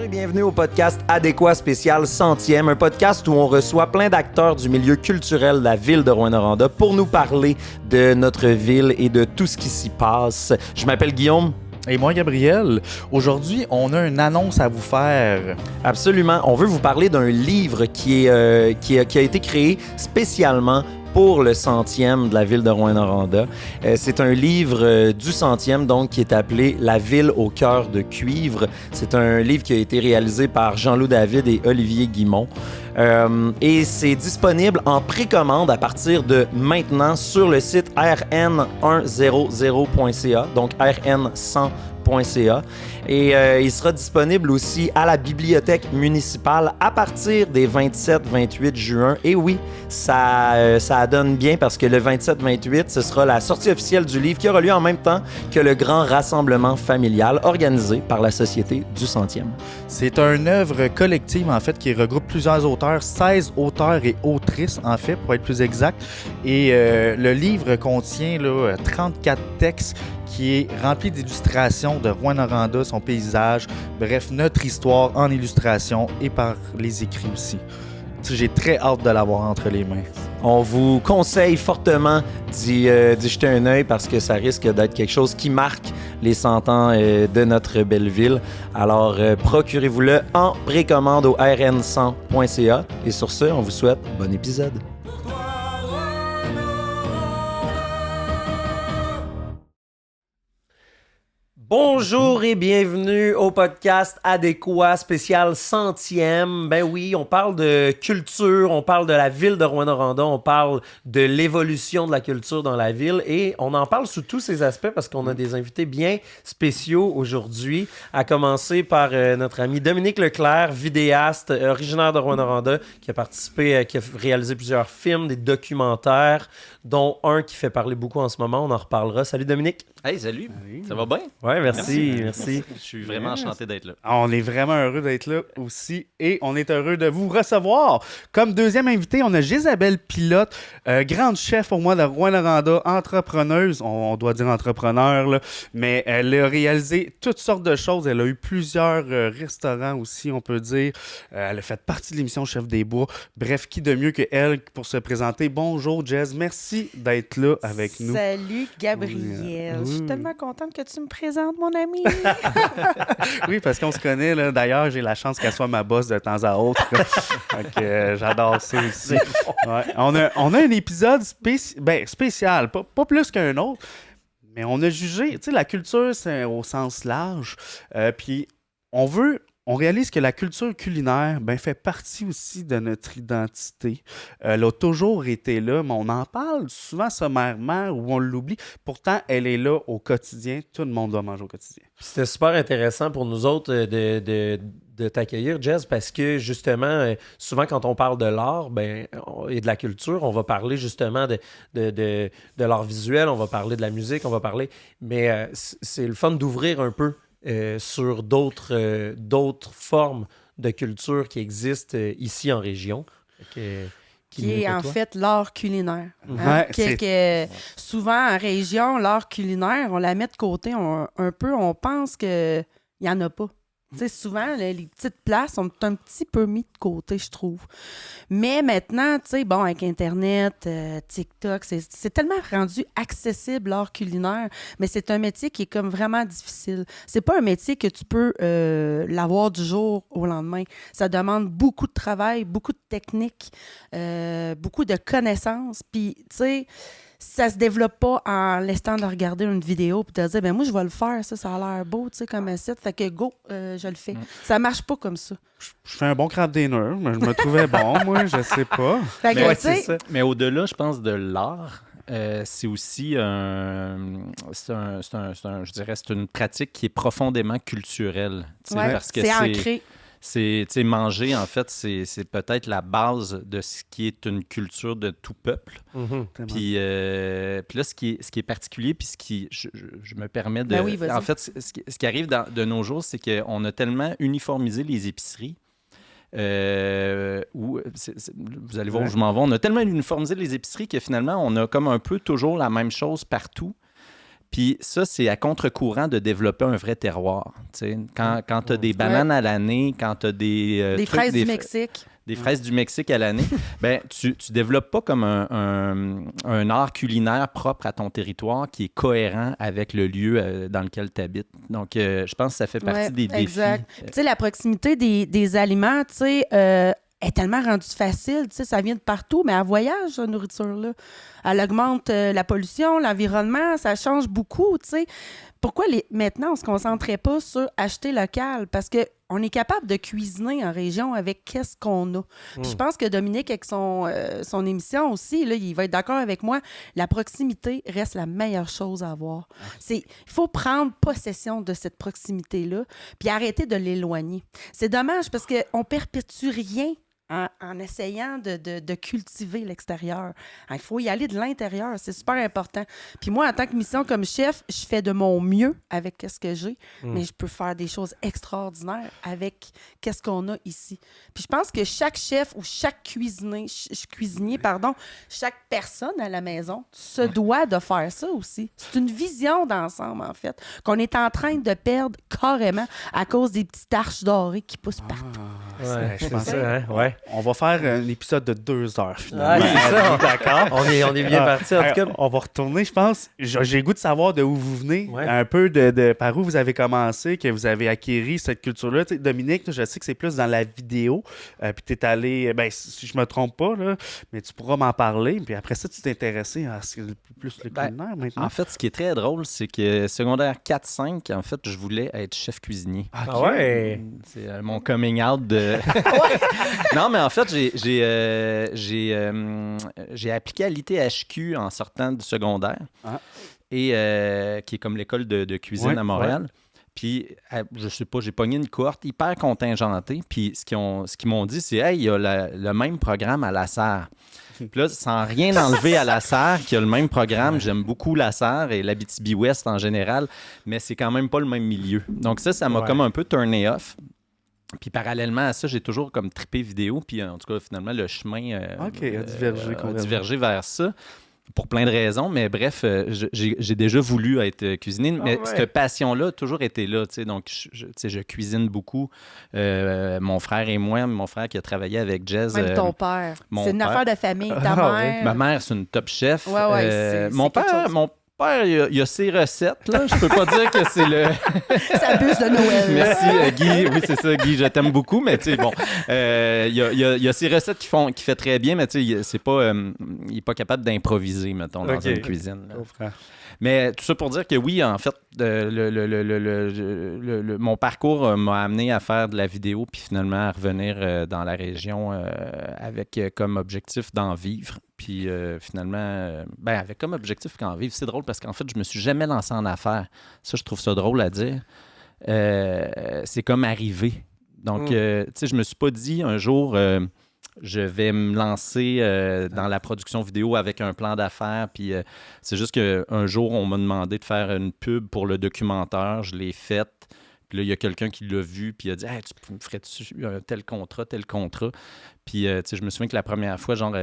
et bienvenue au podcast Adéquat spécial 100e, un podcast où on reçoit plein d'acteurs du milieu culturel de la ville de Rouyn-Noranda pour nous parler de notre ville et de tout ce qui s'y passe. Je m'appelle Guillaume. Et moi, Gabriel, aujourd'hui, on a une annonce à vous faire. Absolument. On veut vous parler d'un livre qui a été créé spécialement pour le 100e de la ville de Rouyn-Noranda. C'est un livre du 100e, donc, qui est appelé « La ville au cœur de cuivre ». C'est un livre qui a été réalisé par Jean-Loup David et Olivier Guimont. Et c'est disponible en précommande à partir de maintenant sur le site rn100.ca, donc rn100.ca. Et il sera disponible aussi à la bibliothèque municipale à partir des 27-28 juin. Et oui, ça donne bien parce que le 27-28, ce sera la sortie officielle du livre qui aura lieu en même temps que le grand rassemblement familial organisé par la Société du 100e. C'est une œuvre collective, en fait, qui regroupe plusieurs auteurs, 16 auteurs et autrices, en fait, pour être plus exact. Et le livre contient 34 textes qui est rempli d'illustrations de Rouyn-Noranda, son paysage, bref, notre histoire en illustration et par les écrits aussi. J'ai très hâte de l'avoir entre les mains. On vous conseille fortement d'y jeter un œil parce que ça risque d'être quelque chose qui marque les 100 ans de notre belle ville. Alors, procurez-vous-le en précommande au rn100.ca. Et sur ce, on vous souhaite bon épisode. Bonjour et bienvenue au podcast Adéquat spécial 100e. Ben oui, on parle de culture, on parle de la ville de Rouyn-Noranda, on parle de l'évolution de la culture dans la ville et on en parle sous tous ces aspects parce qu'on a des invités bien spéciaux aujourd'hui, à commencer par notre ami Dominique Leclerc, vidéaste originaire de Rouyn-Noranda, qui a participé, qui a réalisé plusieurs films, des documentaires, dont un qui fait parler beaucoup en ce moment, on en reparlera. Salut Dominique! Hey, salut! Ça va bien? Ouais, merci. Je suis vraiment enchanté d'être là. On est vraiment heureux d'être là aussi et on est heureux de vous recevoir. Comme deuxième invité, on a Gisabelle Pilote, grande chef pour moi de Rouyn-Noranda, entrepreneuse, on doit dire entrepreneur, là, mais elle a réalisé toutes sortes de choses. Elle a eu plusieurs restaurants aussi, on peut dire. Elle a fait partie de l'émission Chef des Bois. Bref, qui de mieux que elle pour se présenter? Bonjour Jess, merci d'être là avec nous. Salut Gabriel. Je suis tellement contente que tu me présentes, mon ami. Oui, parce qu'on se connaît. Là. D'ailleurs, j'ai la chance qu'elle soit ma boss de temps à autre. Donc, j'adore ça aussi. Ouais. On a un épisode spécial, pas plus qu'un autre, mais on a jugé, tu sais, la culture, c'est au sens large. Puis, on réalise que la culture culinaire fait partie aussi de notre identité. Elle a toujours été là, mais on en parle souvent sommairement ou on l'oublie. Pourtant, elle est là au quotidien. Tout le monde doit manger au quotidien. C'était super intéressant pour nous autres de t'accueillir, Jess, parce que justement, souvent quand on parle de l'art et de la culture, on va parler justement de l'art visuel, on va parler de la musique, on va parler... Mais c'est le fun d'ouvrir un peu sur d'autres formes de culture qui existent ici en région. Qui est en fait l'art culinaire. Ouais, Souvent, en région, l'art culinaire, on la met de côté un peu, on pense qu'il n'y en a pas. Tu sais, souvent, les petites places sont un petit peu mis de côté, je trouve. Mais maintenant, tu sais, bon, avec Internet, TikTok, c'est tellement rendu accessible, l'art culinaire, mais c'est un métier qui est comme vraiment difficile. C'est pas un métier que tu peux l'avoir du jour au lendemain. Ça demande beaucoup de travail, beaucoup de technique, beaucoup de connaissances. Puis, tu sais, ça se développe pas en laissant de regarder une vidéo puis de dire, moi, je vais le faire, ça a l'air beau, tu sais, comme un site. Fait que go, je le fais. Ça marche pas comme ça. Je fais un bon crab dinner, mais je me trouvais bon, moi, je sais pas. Fait que, c'est ça. Mais au-delà, je pense, de l'art, c'est aussi c'est une pratique qui est profondément culturelle. Parce que c'est ancré. Manger, en fait, c'est peut-être la base de ce qui est une culture de tout peuple. Mm-hmm. Puis là, ce qui est particulier, puis je me permets de... Ben oui, vas-y. En fait, ce qui arrive de nos jours, c'est qu'on a tellement uniformisé les épiceries vous allez voir où je m'en vais. On a tellement uniformisé les épiceries que finalement, on a comme un peu toujours la même chose partout. Puis ça, c'est à contre-courant de développer un vrai terroir. Quand tu as des bananes à l'année, quand tu as des fraises du Mexique. Des fraises du Mexique à l'année, ben tu développes pas comme un art culinaire propre à ton territoire qui est cohérent avec le lieu dans lequel tu habites. Donc, je pense que ça fait partie des défis. Exact. Tu sais, la proximité des aliments, tu sais, est tellement rendue facile. Tu sais, ça vient de partout, mais elle voyage, la nourriture-là. Elle augmente la pollution, l'environnement, ça change beaucoup, tu sais. Pourquoi maintenant, on ne se concentrait pas sur acheter local? Parce qu'on est capable de cuisiner en région avec qu'est-ce qu'on a. Puis je pense que Dominique, avec son émission aussi, là, il va être d'accord avec moi, la proximité reste la meilleure chose à avoir. Il faut prendre possession de cette proximité-là puis arrêter de l'éloigner. C'est dommage parce qu'on ne perpétue rien en essayant de cultiver l'extérieur. Il faut y aller de l'intérieur, c'est super important. Puis moi, en tant que mission comme chef, je fais de mon mieux avec ce que j'ai, mais je peux faire des choses extraordinaires avec qu'est-ce qu'on a ici. Puis je pense que chaque chef ou chaque cuisinier, chaque personne à la maison se doit de faire ça aussi. C'est une vision d'ensemble, en fait, qu'on est en train de perdre carrément à cause des petites arches dorées qui poussent partout. Ouais, je pense ça, hein? Ouais. On va faire un épisode de 2 heures, finalement. C'est ça. D'accord. On est bien parti, en tout cas. On va retourner, je pense. J'ai le goût de savoir de où vous venez, Ouais. un peu de par où vous avez commencé, que vous avez acquéri cette culture-là. Tu sais, Dominique, je sais que c'est plus dans la vidéo, puis tu es allé, si je me trompe pas, là, mais tu pourras m'en parler. Puis après ça, tu t'es intéressé à plus le culinaire maintenant. En fait, ce qui est très drôle, c'est que secondaire 4-5, en fait, je voulais être chef cuisinier. Ah ouais? C'est mon coming out de... Non, mais en fait, j'ai appliqué à l'ITHQ en sortant du secondaire, et qui est comme l'école de cuisine à Montréal. Ouais. Puis, je sais pas, j'ai pogné une cohorte hyper contingentée. Puis, ce qu'ils m'ont dit, c'est « Hey, il y a le même programme à La Serre. » Puis là, sans rien enlever à La Serre, qui a le même programme, j'aime beaucoup La Serre et l'Abitibi-Ouest en général, mais c'est quand même pas le même milieu. Donc ça m'a comme un peu turné off. Puis parallèlement à ça, j'ai toujours comme trippé vidéo. Puis en tout cas, finalement, le chemin a divergé vers ça. Pour plein de raisons, mais bref, j'ai déjà voulu être cuisinier, mais cette passion-là a toujours été là, tu sais, donc je cuisine beaucoup. Mon frère et moi, mon frère qui a travaillé avec Jazz. Même ton père. C'est une affaire de famille, ta mère. Ma mère, c'est une top chef. Mon père, il a ses recettes, là. Je peux pas dire que c'est le... Sa bûche de Noël. Merci, Guy. Oui, c'est ça, Guy. Je t'aime beaucoup, mais tu sais, bon. Il y a ses recettes qui fait très bien, mais tu sais, c'est pas... il n'est pas capable d'improviser, mettons, dans une cuisine. Mais tout ça pour dire que oui, en fait, mon parcours m'a amené à faire de la vidéo, puis finalement à revenir dans la région avec comme objectif d'en vivre. Puis finalement, avec comme objectif qu'en vivre, c'est drôle parce qu'en fait, je me suis jamais lancé en affaires. Ça, je trouve ça drôle à dire. C'est comme arrivé. Donc, tu sais, je me suis pas dit un jour... je vais me lancer dans la production vidéo avec un plan d'affaires. Puis c'est juste qu'un jour, on m'a demandé de faire une pub pour le documentaire. Je l'ai faite. Puis là, il y a quelqu'un qui l'a vu. Puis il a dit hey, tu me ferais-tu tel contrat. Puis tu sais, je me souviens que la première fois, genre,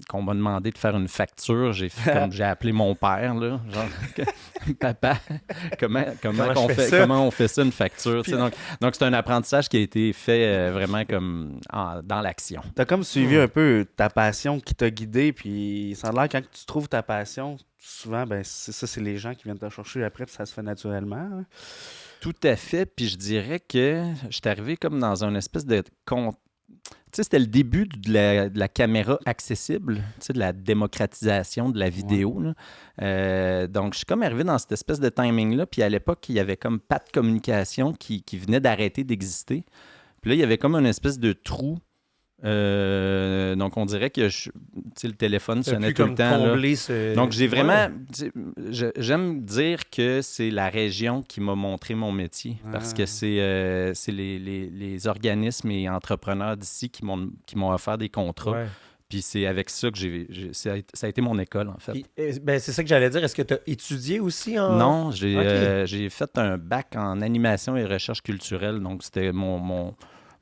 qu'on m'a demandé de faire une facture, j'ai appelé mon père, là. Genre, papa, comment on fait ça, une facture? Puis, donc, c'est un apprentissage qui a été fait vraiment comme dans l'action. Tu as comme suivi un peu ta passion qui t'a guidé, puis ça a l'air quand tu trouves ta passion, souvent, c'est les gens qui viennent te chercher après, puis ça se fait naturellement. Hein? Tout à fait, puis je dirais que je suis arrivé comme dans une espèce de... Tu sais, c'était le début de la caméra accessible, tu sais, de la démocratisation de la vidéo. Là. Donc, je suis comme arrivé dans cette espèce de timing-là. Puis à l'époque, il y avait comme pas de communication qui venait d'arrêter d'exister. Puis là, il y avait comme une espèce de trou. Donc, on dirait que le téléphone sonnait tout le temps. Là. Donc, j'ai vraiment... J'aime dire que c'est la région qui m'a montré mon métier parce que c'est les organismes et entrepreneurs d'ici qui m'ont offert des contrats. Ouais. Puis c'est avec ça que ça a été mon école, en fait. C'est ça que j'allais dire. Est-ce que tu as étudié aussi en... Non, j'ai fait un bac en animation et recherche culturelle. Donc, c'était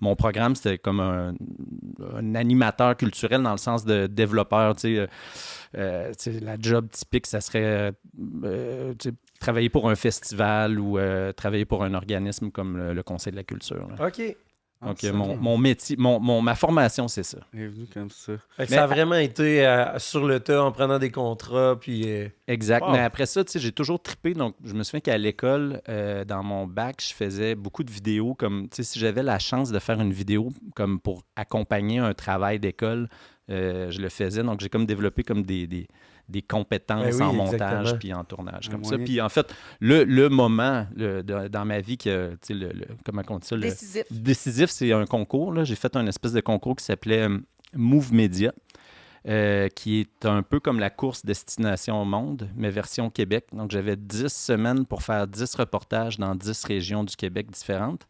mon programme, c'était comme un animateur culturel dans le sens de développeur. La job typique, ça serait travailler pour un festival ou travailler pour un organisme comme le Conseil de la culture. Là. OK. Donc, mon métier, ma formation, c'est ça. Il est venu comme ça. Fait que ça a vraiment été sur le tas en prenant des contrats. Puis, Exact. Wow. Mais après ça, tu sais, j'ai toujours trippé. Donc, je me souviens qu'à l'école, dans mon bac, je faisais beaucoup de vidéos. Comme, tu sais, si j'avais la chance de faire une vidéo comme pour accompagner un travail d'école, je le faisais. Donc, j'ai comme développé comme des compétences Ben oui, en montage exactement. puis en tournage, comme Ouais. ça. Puis en fait, le moment dans ma vie que, tu sais, comment on dit ça? Décisif. Décisif, c'est un concours. Là. J'ai fait un espèce de concours qui s'appelait Move Media, qui est un peu comme la course Destination au Monde, mais version Québec. Donc, j'avais 10 semaines pour faire 10 reportages dans 10 régions du Québec différentes.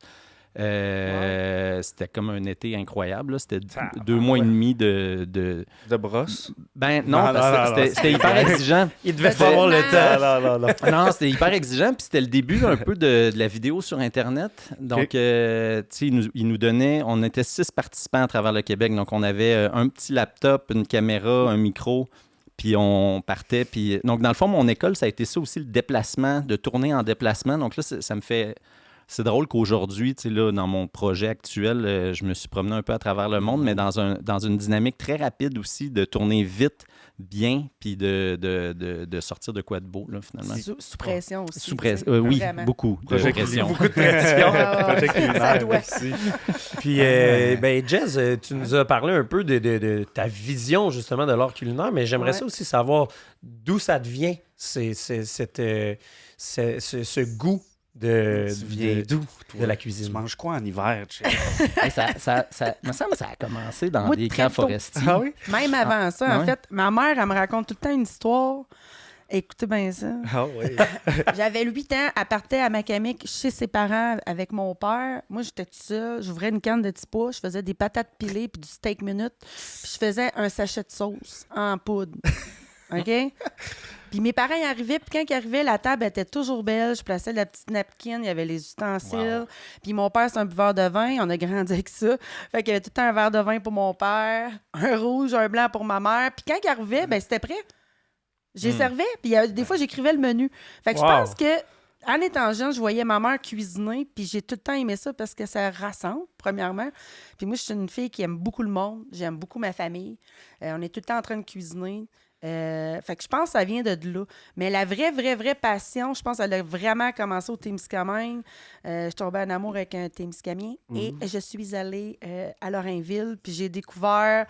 C'était comme un été incroyable. Là. C'était 2 mois et demi de... De brosse? Ben non, parce que c'était hyper exigeant. il devait pas avoir le temps. Non, c'était hyper exigeant. Puis c'était le début un peu de la vidéo sur Internet. Donc, tu sais, il nous donnait... On était 6 participants à travers le Québec. Donc, on avait un petit laptop, une caméra, un micro. Puis on partait. Puis... Donc, dans le fond, mon école, ça a été ça aussi, le déplacement, de tourner en déplacement. Donc là, ça me fait... C'est drôle qu'aujourd'hui, tu sais, là, dans mon projet actuel, je me suis promené un peu à travers le monde, mais dans une dynamique très rapide aussi, de tourner vite, bien, puis de sortir de quoi de beau, là, finalement. Sous pression aussi. Sous pression, tu sais, oui, vraiment. beaucoup de pression. Beaucoup de pression. Ah, Projet ça culinaire doit. aussi. Puis, ben, Jez, tu nous as parlé un peu de ta vision, justement, de l'art culinaire, mais j'aimerais ça aussi savoir d'où ça devient, ce goût Tu viens d'où, toi? de la Tu cuisine. manges quoi en hiver, Jay? Hey, ça me semble que ça a commencé dans Moi, des très camps tôt. forestiers. Ah oui? Même avant ça, en ouais. fait, ma mère, elle me raconte tout le temps une histoire. Écoutez bien ça. Ah oui. J'avais 8 ans, elle partait à Macamic chez ses parents avec mon père. Moi, j'étais toute seule. J'ouvrais une canne de petits pois, je faisais des patates pilées puis du steak minute. Puis je faisais un sachet de sauce en poudre. OK? Puis mes parents y arrivaient, puis quand ils arrivaient, la table était toujours belle. Je plaçais la petite napkin, il y avait les ustensiles. Puis mon père, c'est un buveur de vin, on a grandi avec ça. Fait qu'il y avait tout le temps un verre de vin pour mon père, un rouge, un blanc pour ma mère. Puis quand ils arrivaient, ben c'était prêt. J'ai servais, puis des fois, j'écrivais le menu. Fait que je pense que, en étant jeune, je voyais ma mère cuisiner, puis j'ai tout le temps aimé ça parce que ça rassemble, premièrement. Puis moi, je suis une fille qui aime beaucoup le monde, j'aime beaucoup ma famille. On est tout le temps en train de cuisiner. Fait que je pense que ça vient de là. Mais la vraie passion, je pense qu'elle a vraiment commencé au Témiscamingue. Je suis tombée en amour avec un Témiscamien et je suis allée à Lorrainville, puis j'ai découvert,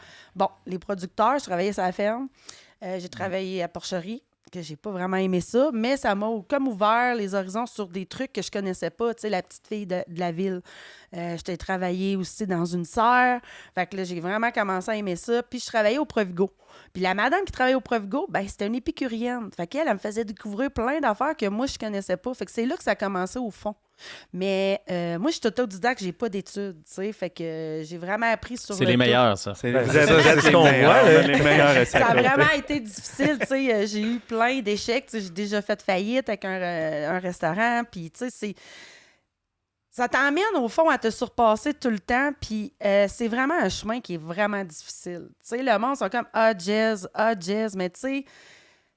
les producteurs. Je travaillais sur la ferme. J'ai travaillé à Porcherie, que j'ai pas vraiment aimé ça, mais ça m'a comme ouvert les horizons sur des trucs que je connaissais pas, tu sais, la petite fille de la ville. J'étais travaillé aussi dans une serre, fait que là, j'ai vraiment commencé à aimer ça, puis je travaillais au Provigo. Puis la madame qui travaillait au Provigo, ben c'était une épicurienne, fait qu'elle, elle me faisait découvrir plein d'affaires que moi, je connaissais pas, fait que c'est là que ça a commencé au fond. Mais moi, je suis autodidacte, j'ai pas d'études, tu sais, fait que j'ai vraiment appris sur C'est le les tas. meilleurs, ça. Vous Ben, êtes c'est ce les qu'on meilleurs, voit, là. les meilleurs Ça a vraiment été difficile, tu sais. J'ai eu plein d'échecs. Tu sais, j'ai déjà fait faillite avec un restaurant. Puis, tu sais, ça t'emmène, au fond, à te surpasser tout le temps. Puis, c'est vraiment un chemin qui est vraiment difficile. Tu sais, le monde, sont comme « Ah, jazz », mais tu sais,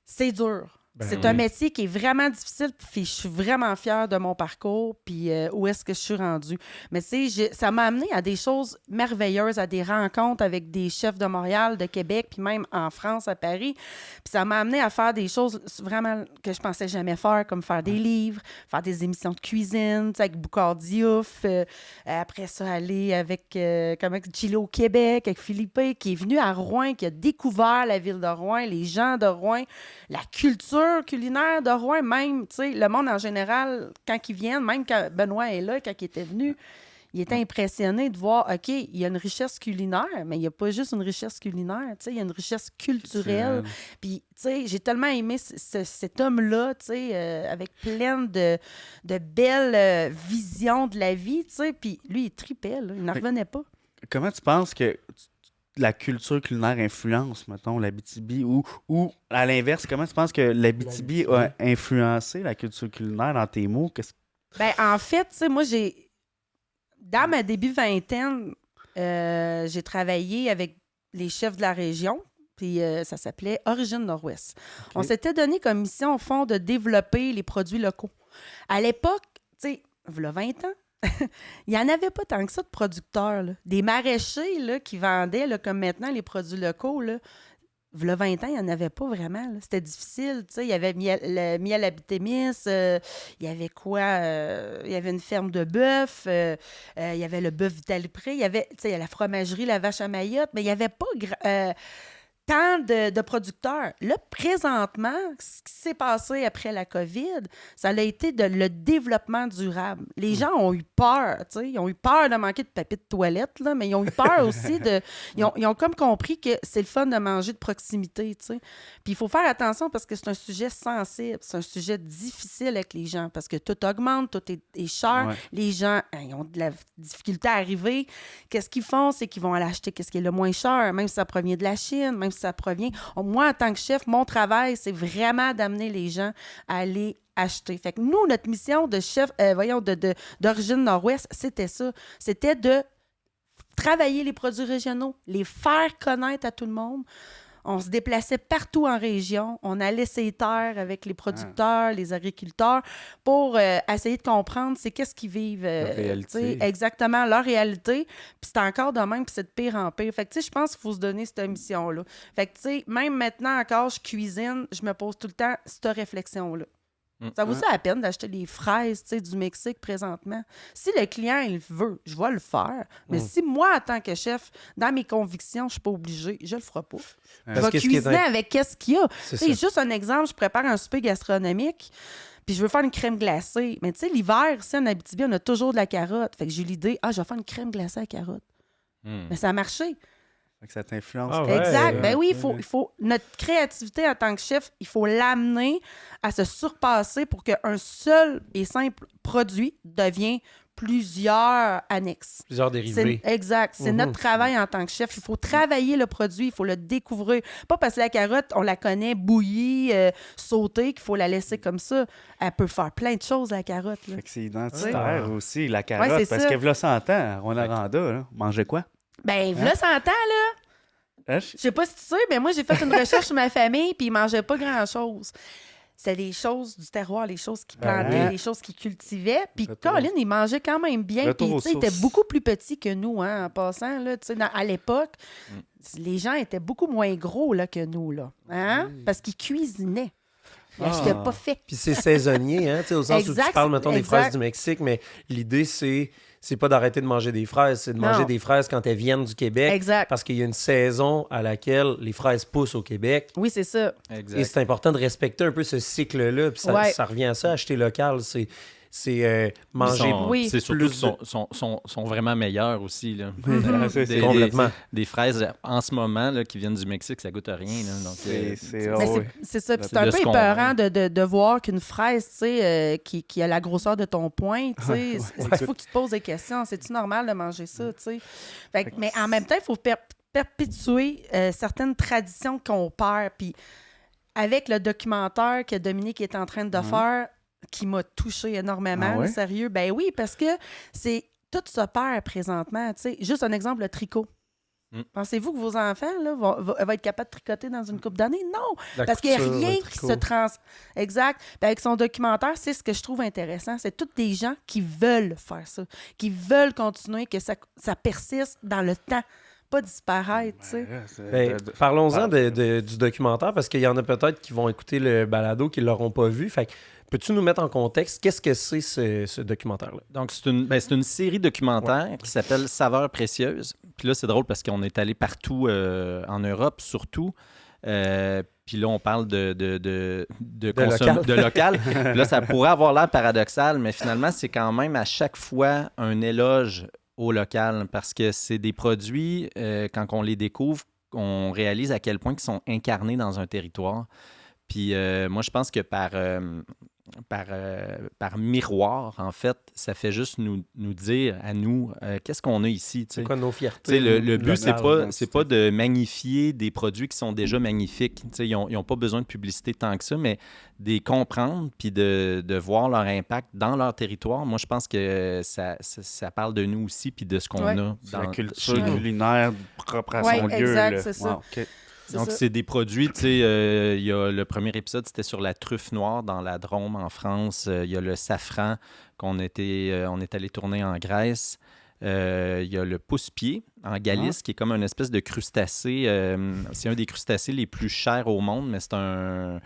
c'est dur. C'est un métier qui est vraiment difficile, puis je suis vraiment fière de mon parcours, puis où est-ce que je suis rendue. Mais tu sais, ça m'a amené à des choses merveilleuses, à des rencontres avec des chefs de Montréal, de Québec, puis même en France, à Paris. Puis ça m'a amené à faire des choses vraiment que je pensais jamais faire, comme faire des livres, faire des émissions de cuisine, tu sais, avec Boucard Diouf. Après ça, aller avec Chilo au Québec, avec Philippe, qui est venu à Rouen, qui a découvert la ville de Rouen, les gens de Rouen, la culture culinaire de Rouen, même, tu sais, le monde en général, quand ils viennent, même quand Benoît est là, quand il était venu, il était impressionné de voir, OK, il y a une richesse culinaire, mais il n'y a pas juste une richesse culinaire, tu sais, il y a une richesse culturelle. Puis, tu sais, j'ai tellement aimé cet homme-là, tu sais, avec plein de belles visions de la vie, tu sais, puis lui, il tripait, là, il n'en revenait pas. Comment tu penses que la culture culinaire influence, mettons, l'Abitibi, ou à l'inverse, comment tu penses que l'Abitibi a influencé la culture culinaire dans tes mots? Ben, en fait, tu sais, moi, dans ma début vingtaine, j'ai travaillé avec les chefs de la région. Puis ça s'appelait Origine Nord-Ouest. Okay. On s'était donné comme mission, au fond, de développer les produits locaux. À l'époque, tu sais, il y a 20 ans, il n'y en avait pas tant que ça de producteurs. Là. Des maraîchers là, qui vendaient, là, comme maintenant, les produits locaux. Là, il y a 20 ans, il n'y en avait pas vraiment. Là. C'était difficile. Il y avait le miel Abitimis, il y avait quoi? Il y avait une ferme de bœuf, il y avait le bœuf Vitalipré, il y avait la fromagerie La Vache à Mayotte, mais il n'y avait pas tant de producteurs. Là, présentement, ce qui s'est passé après la COVID, ça a été le développement durable. Les gens ont eu peur, tu sais. Ils ont eu peur de manquer de papier de toilette, là, mais ils ont eu peur aussi de... Ils ont comme compris que c'est le fun de manger de proximité, tu sais. Puis il faut faire attention parce que c'est un sujet sensible, c'est un sujet difficile avec les gens parce que tout augmente, tout est cher. Ouais. Les gens, ils ont de la difficulté à arriver. Qu'est-ce qu'ils font? C'est qu'ils vont aller acheter qu'est-ce qui est le moins cher, même si ça provient de la Chine, même si ça provient... Moi, en tant que chef, mon travail, c'est vraiment d'amener les gens à aller acheter. Fait que nous, notre mission de chef, d'Origine Nord-Ouest, c'était ça. C'était de travailler les produits régionaux, les faire connaître à tout le monde. On se déplaçait partout en région. On allait ses terres avec les producteurs, les agriculteurs pour essayer de comprendre c'est qu'est-ce qu'ils vivent. Leur réalité. Exactement, leur réalité. Puis c'est encore de même, puis c'est de pire en pire. Fait que, tu sais, je pense qu'il faut se donner cette mission-là. Fait que, tu sais, même maintenant encore, je cuisine, je me pose tout le temps cette réflexion-là. Ça vaut ça la peine d'acheter des fraises du Mexique présentement. Si le client il veut, je vais le faire. Mais si moi, en tant que chef, dans mes convictions, je ne suis pas obligée, je ne le ferai pas. Je vais cuisiner avec qu'est-ce qu'il y a. C'est juste un exemple, je prépare un souper gastronomique, puis je veux faire une crème glacée. Mais tu sais, l'hiver, ici en Abitibi, on a toujours de la carotte. Fait que j'ai eu l'idée, je vais faire une crème glacée à carotte. Mais ça a marché. Que ça t'influence. Exact. Ben oui, il faut notre créativité en tant que chef, il faut l'amener à se surpasser pour qu'un seul et simple produit devienne plusieurs annexes. Plusieurs dérivés. Exact. C'est notre travail en tant que chef. Il faut travailler le produit, il faut le découvrir. Pas parce que la carotte, on la connaît bouillie, sautée, qu'il faut la laisser comme ça. Elle peut faire plein de choses, la carotte. Là. Fait que c'est identitaire aussi, la carotte. Ouais, parce que là, 100 ans, on a rendu, mangeait quoi? Ben, là, 100 ans, là. Je sais pas si tu sais, mais moi, j'ai fait une recherche sur ma famille, puis ils mangeaient pas grand-chose. C'était les choses du terroir, les choses qu'ils plantaient, les choses qu'ils cultivaient. Puis Colin, ils mangeaient quand même bien. Puis, tu sais, ils étaient beaucoup plus petits que nous, hein, en passant. Là, à l'époque, les gens étaient beaucoup moins gros là, que nous, là, hein? Parce qu'ils cuisinaient. Ils n'achetaient pas fait. Puis c'est saisonnier, hein, au sens où tu parles, mettons, des fraises du Mexique, mais l'idée, c'est pas d'arrêter de manger des fraises, c'est de manger des fraises quand elles viennent du Québec. Exact. Parce qu'il y a une saison à laquelle les fraises poussent au Québec. Oui, c'est ça. Exact. Et c'est important de respecter un peu ce cycle-là. Puis ça revient à ça, acheter local, c'est manger c'est surtout sont vraiment meilleurs aussi. Là. Complètement. Des fraises en ce moment là, qui viennent du Mexique, ça goûte à rien. Là, donc, c'est ça. Puis c'est un peu épeurant de voir qu'une fraise qui a la grosseur de ton poing, il faut que tu te poses des questions. C'est-tu normal de manger ça? Mais en même temps, il faut perpétuer certaines traditions qu'on perd. Puis avec le documentaire que Dominique est en train de faire, qui m'a touchée énormément, sérieux. Ben oui, parce que tout se perd présentement. Juste un exemple, le tricot. Pensez-vous que vos enfants là, vont être capables de tricoter dans une couple d'années? Non! Parce qu'il n'y a rien qui se Exact. Puis avec son documentaire, c'est ce que je trouve intéressant. C'est tous des gens qui veulent faire ça, qui veulent continuer, que ça persiste dans le temps. Pas disparaître, tu sais. Parlons-en du documentaire, parce qu'il y en a peut-être qui vont écouter le balado qui ne l'auront pas vu. Fait que, peux-tu nous mettre en contexte? Qu'est-ce que c'est ce documentaire-là? Donc, c'est une série documentaire qui s'appelle Saveurs précieuses. Puis là, c'est drôle parce qu'on est allé partout en Europe, surtout. Puis là, on parle de local. Là, ça pourrait avoir l'air paradoxal, mais finalement, c'est quand même à chaque fois un éloge au local, parce que c'est des produits, quand on les découvre, on réalise à quel point ils sont incarnés dans un territoire. Puis moi, je pense que par miroir, en fait, ça fait juste nous dire à nous qu'est-ce qu'on a ici. C'est quoi nos fiertés? Le but, c'est pas de magnifier des produits qui sont déjà magnifiques. Ils n'ont pas besoin de publicité tant que ça, mais de les comprendre puis de voir leur impact dans leur territoire. Moi, je pense que ça parle de nous aussi puis de ce qu'on a dans la culture culinaire propre à son lieu. Exact, c'est ça. Okay. Donc, c'est des produits, tu sais, il y a le premier épisode, c'était sur la truffe noire dans la Drôme, en France. Il y a le safran on est allé tourner en Grèce. Il y a le pousse-pied en Galice, qui est comme une espèce de crustacé. C'est un des crustacés les plus chers au monde, mais c'est un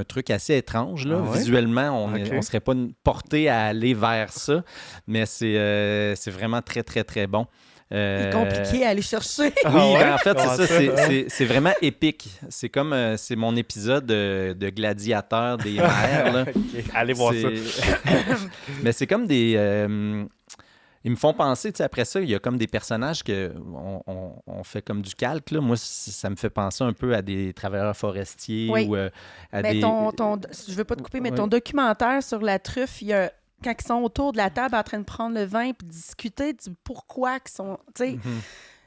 truc assez étrange. Là. Visuellement, on ne serait pas porté à aller vers ça, mais c'est vraiment très, très, très bon. C'est compliqué à aller chercher. Oui, ben en fait, c'est ça. C'est vraiment épique. C'est comme c'est mon épisode de gladiateur des mers. Là. Allez voir ça. Mais c'est comme des... ils me font penser, tu sais, après ça, il y a comme des personnages que on fait comme du calque. Là. Moi, ça me fait penser un peu à des travailleurs forestiers ou à des... Je veux pas te couper, mais ton documentaire sur la truffe, il y a... Quand ils sont autour de la table en train de prendre le vin puis discuter du pourquoi ils sont... Tu sais,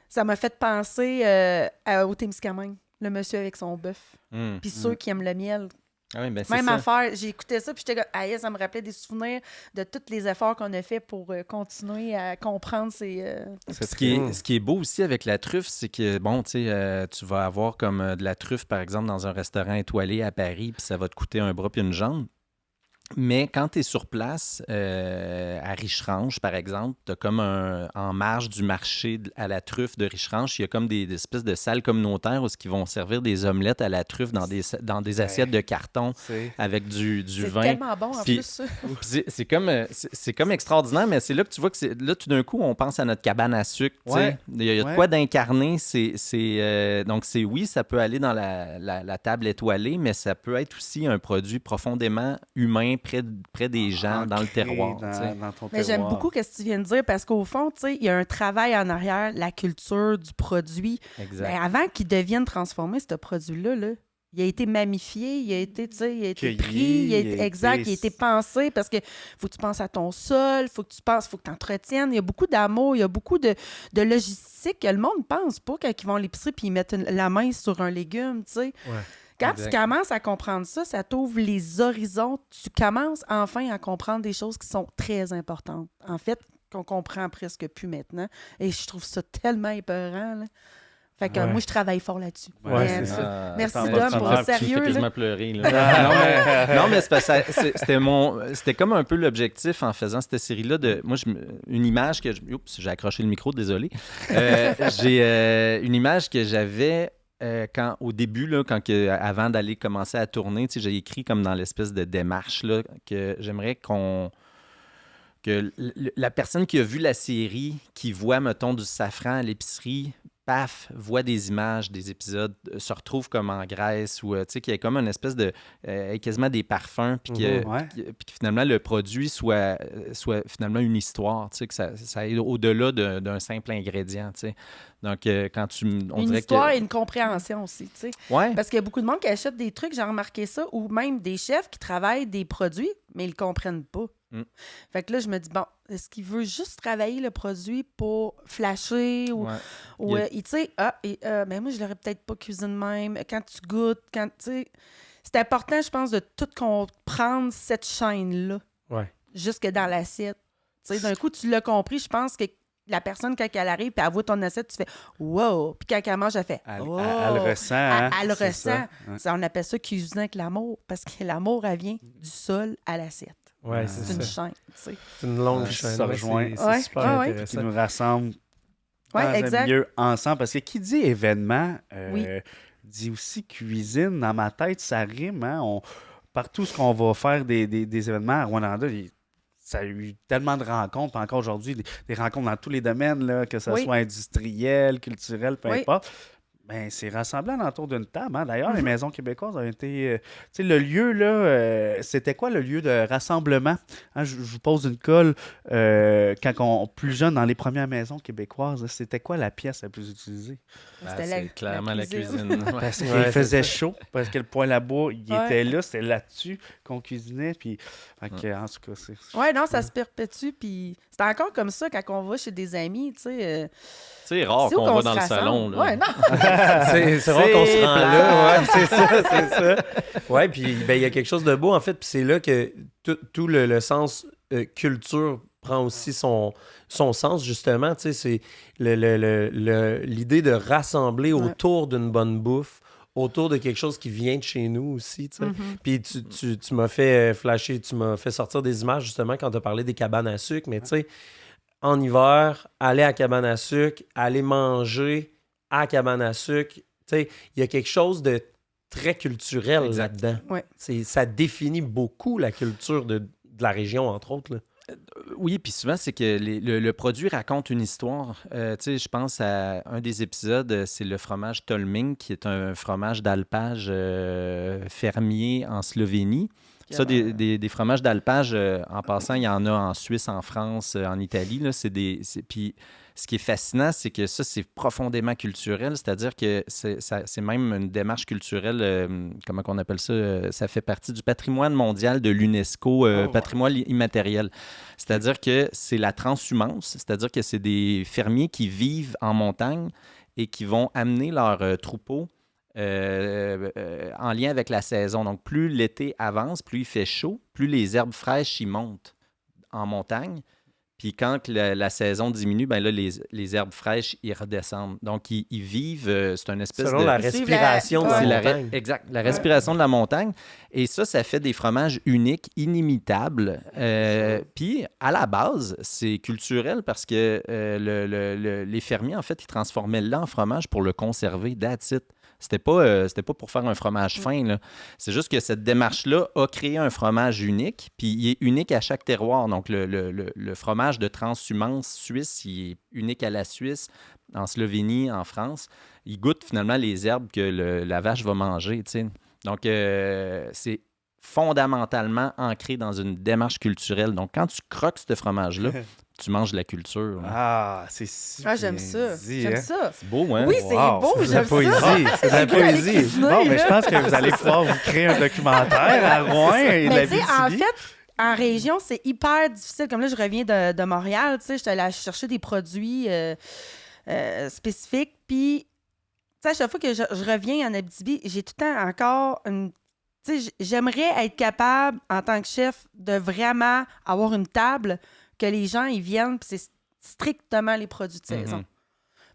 ça m'a fait penser au Témiscamingue, le monsieur avec son bœuf. Puis ceux qui aiment le miel. Ah oui, ben Même affaire, j'ai écouté ça puis j'étais comme, ça me rappelait des souvenirs de tous les efforts qu'on a fait pour continuer à comprendre ces... Ce qui est beau aussi avec la truffe, c'est que, bon, tu sais, tu vas avoir comme de la truffe, par exemple, dans un restaurant étoilé à Paris, puis ça va te coûter un bras puis une jambe. Mais quand tu es sur place, à Richerange, par exemple, tu as comme en marge du marché à la truffe de Richerange, il y a comme des espèces de salles communautaires où ils vont servir des omelettes à la truffe dans des assiettes de carton avec du vin. C'est tellement bon, en plus, ça. C'est comme extraordinaire, mais c'est là que tu vois que là, tout d'un coup, on pense à notre cabane à sucre. Ouais. Il y a de quoi d'incarner. Donc, oui, ça peut aller dans la table étoilée, mais ça peut être aussi un produit profondément humain, près des gens, dans le terroir. Dans ton mais j'aime beaucoup ce que tu viens de dire parce qu'au fond, il y a un travail en arrière, la culture du produit. Exact. Ben, avant qu'il devienne transformé, ce produit-là, il a été mammifié, il a été Cueilli, pris, il a été pensé parce que faut que tu penses à ton sol, faut que tu entretiennes. Il y a beaucoup d'amour, il y a beaucoup de logistique que le monde ne pense pas quand ils vont à l'épicerie puis ils mettent la main sur un légume, tu sais. Ouais. Quand tu commences à comprendre ça, ça t'ouvre les horizons. Tu commences enfin à comprendre des choses qui sont très importantes. En fait, qu'on comprend presque plus maintenant. Et je trouve ça tellement épeurant. Là. Fait que moi, je travaille fort là-dessus. Ouais, c'est ça. Merci, Ça Dom, pour le Tu me fais sérieux. quasiment pleurer. Là. non, mais c'est parce que c'était comme un peu l'objectif en faisant cette série-là. Une image que... Oups, j'ai accroché le micro, désolé. J'ai une image que j'avais... au début, là, avant d'aller commencer à tourner, j'ai écrit comme dans l'espèce de démarche là, que j'aimerais que la personne qui a vu la série, qui voit, mettons, du safran à l'épicerie, paf, voit des images, des épisodes, se retrouve comme en Grèce, ou qu'il y ait comme une espèce de... quasiment des parfums, puis que finalement le produit soit finalement une histoire, que ça aille au-delà d'un simple ingrédient, tu sais. Donc, Une histoire et une compréhension aussi, tu sais. Ouais. Parce qu'il y a beaucoup de monde qui achète des trucs, j'ai remarqué ça, ou même des chefs qui travaillent des produits, mais ils ne le comprennent pas. Fait que là, je me dis, bon, est-ce qu'il veut juste travailler le produit pour flasher ou tu sais, ben moi, je l'aurais peut-être pas cuisiné de même. Quand tu goûtes, c'est important, je pense, de tout comprendre cette chaîne-là. Ouais. Jusque dans l'assiette. Tu sais, d'un coup, tu l'as compris, je pense que la personne, quand elle arrive et elle voit ton assiette, tu fais « wow ». Puis quand elle mange, elle fait « Elle oh ». le ressent. Hein? Elle le ressent. Ça. Ça, on appelle ça cuisiner avec l'amour parce que l'amour, elle vient du sol à l'assiette. Ouais, C'est une chaîne, tu sais. C'est une longue chaîne. Ça rejoint. C'est super Qui intéressant. nous rassemble Ouais, dans exact. un milieu ensemble. Parce que qui dit événement, dit aussi cuisine. Dans ma tête, ça rime. Hein? Partout ce qu'on va faire des événements à Rwanda, ça a eu tellement de rencontres. Encore aujourd'hui, des rencontres dans tous les domaines, là, que ce soit industriel, culturel, peu importe. Ben, c'est rassemblé autour d'une table. Hein? D'ailleurs, les maisons québécoises ont été... tu sais, le lieu, là, c'était quoi le lieu de rassemblement? Hein, je vous pose une colle. Plus jeune, dans les premières maisons québécoises, c'était quoi la pièce la plus utilisée? C'est clairement la cuisine. Parce qu'il faisait chaud, parce que le poêle à bois, il était là, c'était là-dessus qu'on cuisinait. Puis, en tout cas, c'est... Oui, non, ça se perpétue. Puis c'est encore comme ça quand on va chez des amis, tu sais... C'est rare qu'on va dans le salon. Là. Ouais, non. c'est rare qu'on se rend là. Ouais, c'est ça. Ouais, puis il y a quelque chose de beau, en fait. Puis c'est là que tout le sens culture prend aussi son sens, justement. Tu sais, c'est l'idée de rassembler autour d'une bonne bouffe, autour de quelque chose qui vient de chez nous aussi, tu sais. Puis tu m'as fait flasher, tu m'as fait sortir des images, justement, quand tu as parlé des cabanes à sucre, mais tu sais, en hiver, aller à cabane à sucre, aller manger à cabane à sucre, tu sais, il y a quelque chose de très culturel là-dedans. Ouais. Ça définit beaucoup la culture de la région, entre autres, là. Oui, puis souvent, c'est que le produit raconte une histoire. Tu sais, je pense à un des épisodes, c'est le fromage Tolming, qui est un fromage d'alpage fermier en Slovénie. Ça, des fromages d'alpage, en passant, il y en a en Suisse, en France, en Italie. Là, puis ce qui est fascinant, c'est que ça, c'est profondément culturel, c'est-à-dire que c'est même une démarche culturelle, comment on appelle ça? Ça fait partie du patrimoine mondial de l'UNESCO, patrimoine immatériel. C'est-à-dire que c'est la transhumance, c'est-à-dire que c'est des fermiers qui vivent en montagne et qui vont amener leurs troupeaux en lien avec la saison. Donc, plus l'été avance, plus il fait chaud, plus les herbes fraîches y montent en montagne. Puis quand la saison diminue, ben là, les herbes fraîches, ils redescendent. Donc, ils vivent, c'est une espèce selon la respiration de la montagne. Exact, la respiration de la montagne. Et ça fait des fromages uniques, inimitables. Puis, à la base, c'est culturel parce que les fermiers, en fait, ils transformaient le lait en fromage pour le conserver, that's it. C'était pas pour faire un fromage fin, là. C'est juste que cette démarche-là a créé un fromage unique, puis il est unique à chaque terroir. Donc, le fromage de transhumance suisse, il est unique à la Suisse, en Slovénie, en France. Il goûte finalement les herbes que la vache va manger, tu sais. Donc, c'est fondamentalement ancré dans une démarche culturelle. Donc, quand tu croques ce fromage-là, tu manges de la culture. Ah, c'est super. Ah, j'aime ça. J'aime ça. C'est beau, hein? Oui, c'est beau, c'est de la j'aime poésie. ça. C'est de la poésie. Bon, mais je pense que vous là. allez pouvoir vous créer un documentaire à Rouen et Mais tu sais, en l'Abitibi. fait, en région, c'est hyper difficile. Comme là, je reviens de Montréal, tu sais, j'étais allée chercher des produits spécifiques. Puis, tu sais, à chaque fois que je reviens en Abitibi, j'ai tout le temps encore une... Tu sais, j'aimerais être capable, en tant que chef, de vraiment avoir une table que les gens, ils viennent, puis c'est strictement les produits de saison.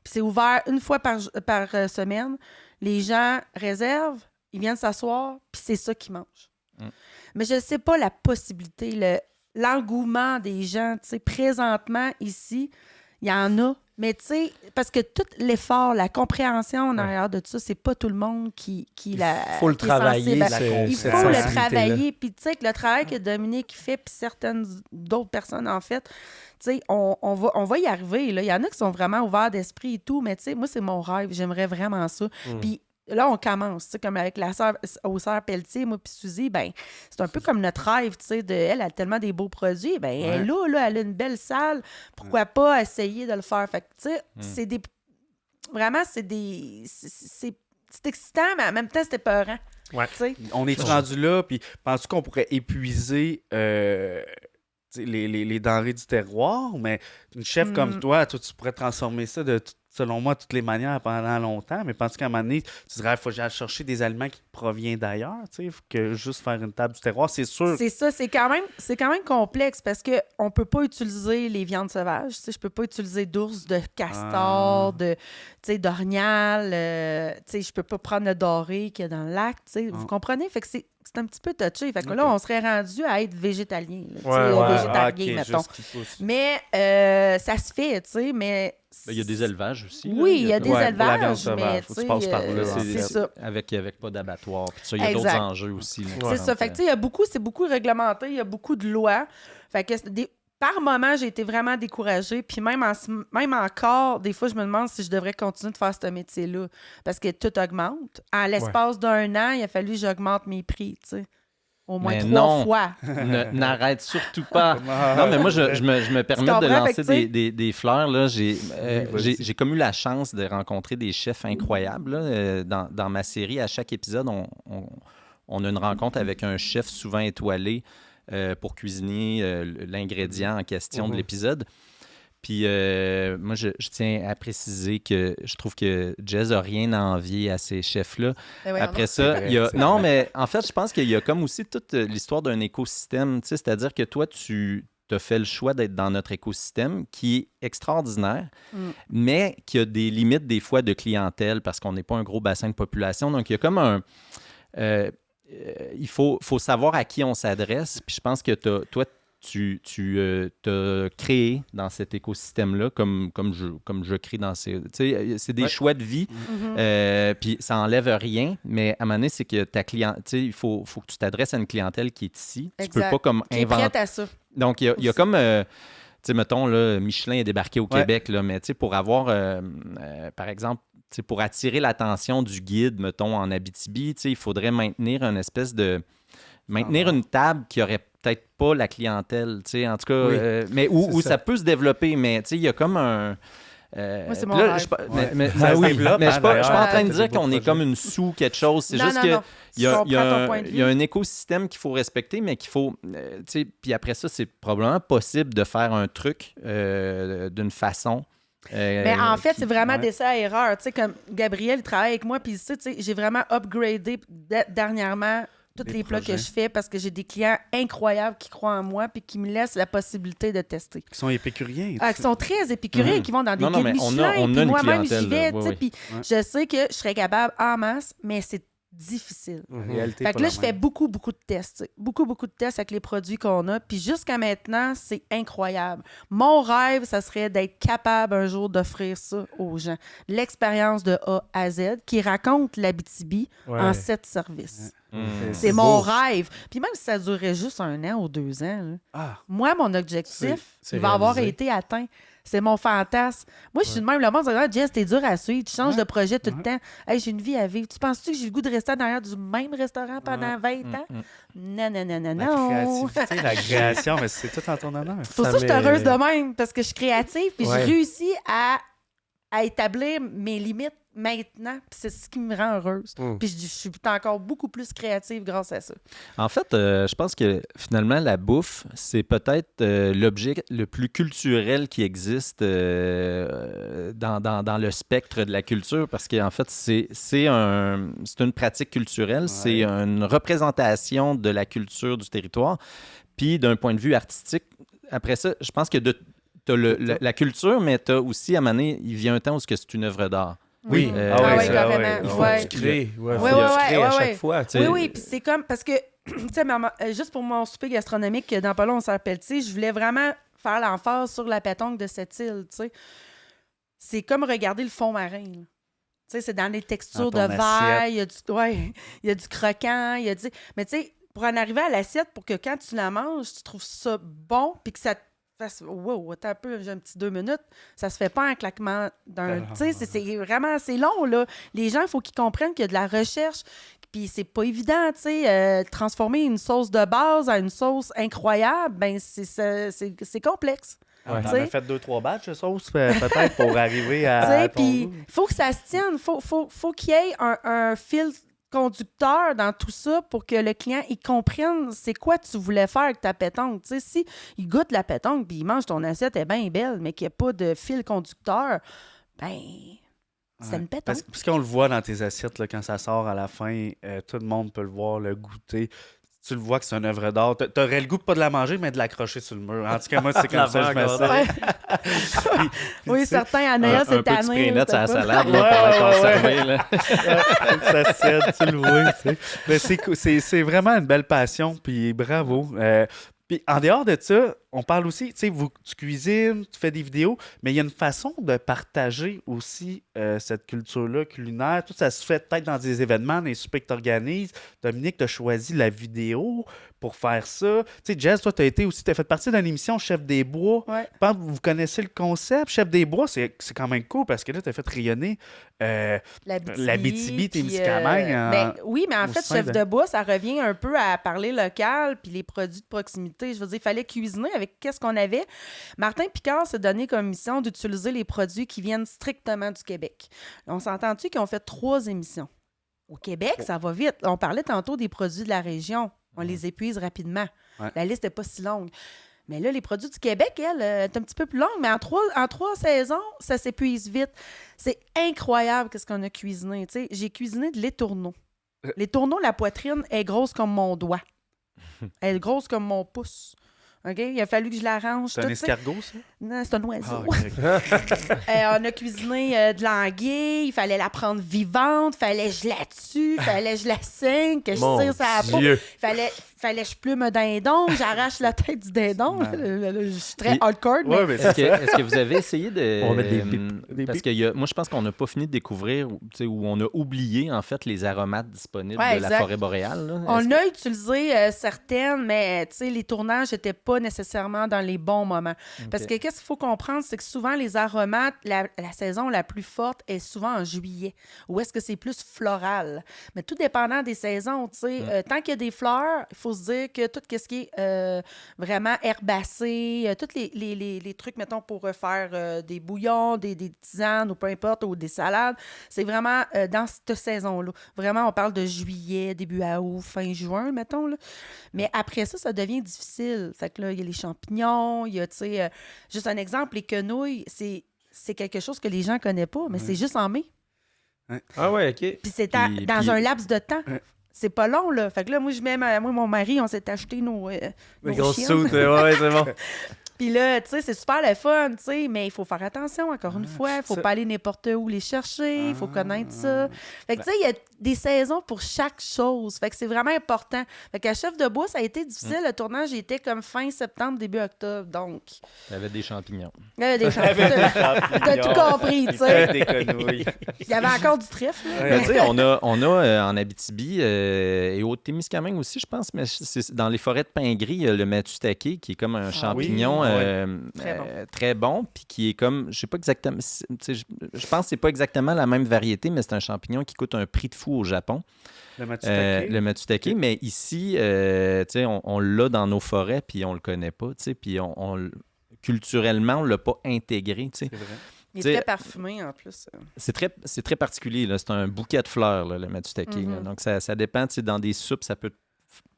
Puis c'est ouvert une fois par semaine. Les gens réservent, ils viennent s'asseoir, puis c'est ça qu'ils mangent. Mais je ne sais pas la possibilité, l'engouement des gens. Tu sais, présentement, ici, il y en a. Mais tu sais, parce que tout l'effort, la compréhension en arrière de tout ça, c'est pas tout le monde qui la... Il faut le travailler. Il faut le travailler. Puis tu sais, que le travail que Dominique fait, puis certaines d'autres personnes, en fait, tu sais, on va y arriver. Là. Il y en a qui sont vraiment ouverts d'esprit et tout, mais tu sais, moi, c'est mon rêve. J'aimerais vraiment ça. Puis là, on commence, tu sais, comme avec la sœur Pelletier, moi puis Suzy, ben c'est un peu comme notre rêve, tu sais, elle a tellement des beaux produits, ben elle a une belle salle, pourquoi pas essayer de le faire? Fait que, tu sais, c'est des... Vraiment, c'est excitant, mais en même temps, c'est épeurant. Ouais. Tu sais. On est rendu là, puis penses-tu qu'on pourrait épuiser les denrées du terroir? Mais une chef comme toi, tu pourrais transformer ça selon moi, de toutes les manières pendant longtemps, mais penses-tu qu'à un moment donné, tu dirais, il faut que j'aille chercher des aliments qui proviennent d'ailleurs, tu sais, que juste faire une table du terroir, c'est sûr. C'est ça, c'est quand même complexe parce qu'on peut pas utiliser les viandes sauvages. Tu sais, je peux pas utiliser d'ours, de castor, d'orignal. Tu sais, je peux pas prendre le doré qu'il y a dans le lac. Tu sais, vous comprenez? Fait que c'est un petit peu touché. Fait que là, on serait rendu à être végétalien. Végétarien, mettons. Mais ça se fait, tu sais, mais... Il y a des élevages aussi. Oui, il y a des la élevages, viande sauvage, mais faut que tu passes par là, c'est ça. Avec pas d'abattoir. Puis ça, il y a d'autres enjeux aussi. Là. C'est ça. Fait que, tu sais, c'est beaucoup réglementé, il y a beaucoup de lois. Fait que par moment, j'ai été vraiment découragée. Puis même encore, des fois, je me demande si je devrais continuer de faire ce métier-là. Parce que tout augmente. En l'espace d'un an, il a fallu que j'augmente mes prix, tu sais. Au moins 3 fois. N'arrête surtout pas. Non, mais moi, je me permets de lancer des fleurs. Là. J'ai comme eu la chance de rencontrer des chefs incroyables. Là. Dans ma série, à chaque épisode, on a une rencontre avec un chef souvent étoilé pour cuisiner l'ingrédient en question de l'épisode. Puis moi, je tiens à préciser que je trouve que Jez n'a rien à envier à ces chefs-là. Après ça, il y a... Non, mais en fait, je pense qu'il y a comme aussi toute l'histoire d'un écosystème. Tu sais, c'est-à-dire que toi, tu tu as fait le choix d'être dans notre écosystème qui est extraordinaire, mais qui a des limites des fois de clientèle parce qu'on n'est pas un gros bassin de population. Donc, il y a comme un... il faut savoir à qui on s'adresse. Puis je pense que toi, tu t'as créé dans cet écosystème-là, comme je crée dans ces... Tu sais, c'est des choix de vie, puis ça enlève rien, mais à un moment donné, c'est que ta clientèle... Tu sais, il faut que tu t'adresses à une clientèle qui est ici. Exact. Tu peux pas comme Qui est prête à ça. Donc, il y a comme... tu sais, mettons, là, Michelin est débarqué au Québec, là, mais tu sais, pour avoir, par exemple, tu sais, pour attirer l'attention du guide, mettons, en Abitibi, tu sais, il faudrait maintenir une espèce de... Maintenir une table qui aurait peut-être pas la clientèle, tu sais, en tout cas, mais où ça peut se développer, mais tu sais, il y a comme un... Moi, c'est mon là, rêve. mais Ça se développe, mais je ne suis pas en train de d'ailleurs, dire des qu'on beaux est comme une sous quelque chose. C'est Non, juste non, que non. il y a, Je il y a comprends ton un, point de il y a vue. un écosystème qu'il faut respecter, mais qu'il faut... tu sais, puis après ça, c'est probablement possible de faire un truc d'une façon... Mais en fait, c'est vraiment ouais. d'essai-erreur. Tu sais, comme Gabriel, il travaille avec moi, puis tu sais, j'ai vraiment upgradé dernièrement tous Des les plats que projets. je fais parce que j'ai des clients incroyables qui croient en moi puis qui me laissent la possibilité de tester. Qui sont épicuriens. Qui sont très épicuriens, qui vont dans des Non, non, guides mais on a- Michelin, on a puis une moi-même, j'y clientèle, vais, là. tu sais, Oui, puis oui. je sais que je serais capable en masse, mais c'est difficile. Réalité Fait pas que là, la je fais même. beaucoup de tests. Tu sais. Beaucoup de tests avec les produits qu'on a. Puis jusqu'à maintenant, c'est incroyable. Mon rêve, ça serait d'être capable un jour d'offrir ça aux gens. L'expérience de A à Z qui raconte l'Abitibi en 7 services. C'est mon rêve. Puis même si ça durait juste 1 an ou 2 ans, là, Ah, moi, mon objectif C'est va avoir réalisé. été atteint. C'est mon fantasme. Moi, je suis de même. Le monde dit ah, Jess, t'es dur à suivre. Tu changes de projet tout le temps. Hey, j'ai une vie à vivre. Tu penses-tu que j'ai le goût de rester derrière du même restaurant pendant 20 ans? Non, non, non, non, la non. créativité, la création, mais c'est tout en ton honneur. C'est pour ça que je suis heureuse de même, parce que je suis créative, puis Ouais. j'ai réussi à établir mes limites maintenant, puis c'est ce qui me rend heureuse. Puis je suis encore beaucoup plus créative grâce à ça. En fait, je pense que finalement, la bouffe, c'est peut-être l'objet le plus culturel qui existe dans le spectre de la culture, parce qu'en fait, c'est une pratique culturelle, c'est une représentation de la culture du territoire. Puis d'un point de vue artistique, après ça, je pense que t'as la culture, mais tu as aussi, à un moment donné, il vient un temps où c'est une œuvre d'art. Oui. Ah ouais, oui, ça, carrément. ouais. Il faut Ouais. que tu crées. Ouais, Ouais, faut que ouais, tu crées à ouais, chaque ouais. fois. tu Oui, sais. oui, puis c'est comme, parce que, tu sais, juste pour mon souper gastronomique, dans pas long, on s'appelle, tu sais, je voulais vraiment faire l'emphase sur la pétanque de cette île, tu sais. C'est comme regarder le fond marin, là. Tu sais, c'est dans les textures de Dans ton verre, assiette. il y a du croquant, il y a du... Mais tu sais, pour en arriver à l'assiette, pour que quand tu la manges, tu trouves ça bon, puis que ça te fasse « Wow, attends un peu, j'ai un petit 2 minutes », ça se fait pas en claquement d'un... Tu sais, c'est vraiment assez long, là. Les gens, il faut qu'ils comprennent qu'il y a de la recherche, puis c'est pas évident, tu sais. Transformer une sauce de base en une sauce incroyable, ben c'est complexe. On Tu en sais. a fait 2-3 batchs de sauce, peut-être, pour arriver à ton Puis goût. il faut que ça se tienne. Faut qu'il y ait un fil conducteur dans tout ça pour que le client il comprenne c'est quoi tu voulais faire avec ta pétanque. Tu sais, si il goûte la pétanque puis il mange ton assiette, elle est bien belle, mais qu'il n'y a pas de fil conducteur, ben c'est une pétanque. Parce qu'on le voit dans tes assiettes, là, quand ça sort à la fin, tout le monde peut le voir, le goûter. Tu le vois que c'est une œuvre d'art. T'aurais le goût de pas de la manger, mais de l'accrocher sur le mur. En tout cas, moi, c'est comme ça que je me sens. Ouais. Puis, Oui, tu sais, certains en ayant Un cette peu de année. spray net sur la c'était pas- salade Ouais, là, pour la ouais, conserver. Là. ça cède, tu le vois, tu sais. Mais c'est vraiment une belle passion, puis bravo. Puis en dehors de ça, on parle aussi, tu sais, tu cuisines, tu fais des vidéos, mais il y a une façon de partager aussi cette culture-là culinaire. Tout ça se fait peut-être dans des événements, des soupers que tu organises. Dominique, tu as choisi la vidéo pour faire ça. Tu sais, Jess, toi, tu as fait partie d'une émission Chef des Bois. Ouais. Je pense que vous connaissez le concept. Chef des Bois, c'est quand même cool parce que là, tu as fait rayonner l'Abitibi, Témiscamingue. Ben, oui, mais en au fait, sein chef de- de bois, ça revient un peu à parler local puis les produits de proximité. Je veux dire, il fallait cuisiner avec qu'est-ce qu'on avait. Martin Picard s'est donné comme mission d'utiliser les produits qui viennent strictement du Québec. On s'entend-tu qu'ils ont fait 3 émissions? Au Québec, ça va vite. On parlait tantôt des produits de la région. On les épuise rapidement. Ouais. La liste n'est pas si longue. Mais là, les produits du Québec, elle, est un petit peu plus longue, mais en 3 saisons, ça s'épuise vite. C'est incroyable qu'est-ce qu'on a cuisiné. Tu sais, j'ai cuisiné de l'étourneau. L'étourneau, la poitrine est grosse comme mon doigt. Elle est grosse comme mon pouce. OK? Il a fallu que je l'arrange. C'est un escargot, ça? Non, c'est un oiseau. Ah, ok. On a cuisiné de l'anguille, il fallait la prendre vivante, fallait que je la tue, fallait que je la saigne, que je Mon tire sa peau. Dieu. Fallait que je plume un dindon, j'arrache la tête du dindon. Je suis très Puis- hardcore, mais... Ouais, mais Est-ce que vous avez essayé de... On va mettre des bips. Des parce bips. que moi, je pense qu'on n'a pas fini de découvrir, tu sais, où on a oublié, en fait, les aromates disponibles Ouais, de la exact. forêt boréale. Là. On Est-ce a utilisé certaines, mais tu sais, les tournages n'étaient pas nécessairement dans les bons moments. Parce que qu'est-ce qu'il faut comprendre, c'est que souvent, les aromates, la saison la plus forte est souvent en juillet. Ou est-ce que c'est plus floral? Mais tout dépendant des saisons, tu sais, tant qu'il y a des fleurs, il faut se dire que tout ce qui est vraiment herbacé, tous les trucs, mettons, pour faire des bouillons, des tisanes ou peu importe, ou des salades, c'est vraiment dans cette saison-là. Vraiment, on parle de juillet, début août, fin juin, mettons. Là. Mais après ça, ça devient difficile. Fait que là, il y a les champignons, il y a, tu sais, juste un exemple, les quenouilles, c'est quelque chose que les gens ne connaissent pas, mais c'est juste en mai. Ah ouais, OK. Puis c'est Puis- dans puis- un laps de temps. C'est pas long, là. Fait que là, moi, mon mari, on s'est acheté nos Les chiennes. grosses soutes, ouais, c'est bon. Puis là, tu sais, c'est super le fun, tu sais, mais il faut faire attention, encore une fois. Il faut ça- pas aller n'importe où les chercher. Il faut connaître ça. Fait que, tu sais, il y a des saisons pour chaque chose. Fait que c'est vraiment important. Fait qu'à Chef de bois, ça a été difficile. Le tournage était comme fin septembre, début octobre. Donc, Il y avait des champignons. il y avait des champignons. T'as tout compris, tu sais. Des quenouilles. Il y avait encore du trèfle, là. Ben, tu sais, on a en Abitibi et au Témiscamingue aussi, je pense, mais c'est dans les forêts de pin gris, il y a le matutake qui est comme un champignon Très bon. très bon, puis qui est comme, je sais pas exactement, tu sais, je pense que c'est pas exactement la même variété, mais c'est un champignon qui coûte un prix de fou au Japon, Le matutake. le matutake, mais ici, tu sais, on l'a dans nos forêts, puis on le connaît pas, tu sais, puis culturellement, on l'a pas intégré, tu sais. C'est vrai. Il est Tu sais, très parfumé, en plus. C'est très particulier. Là. C'est un bouquet de fleurs, là, le matutake. Là. Donc, ça dépend. Tu sais, dans des soupes, ça peut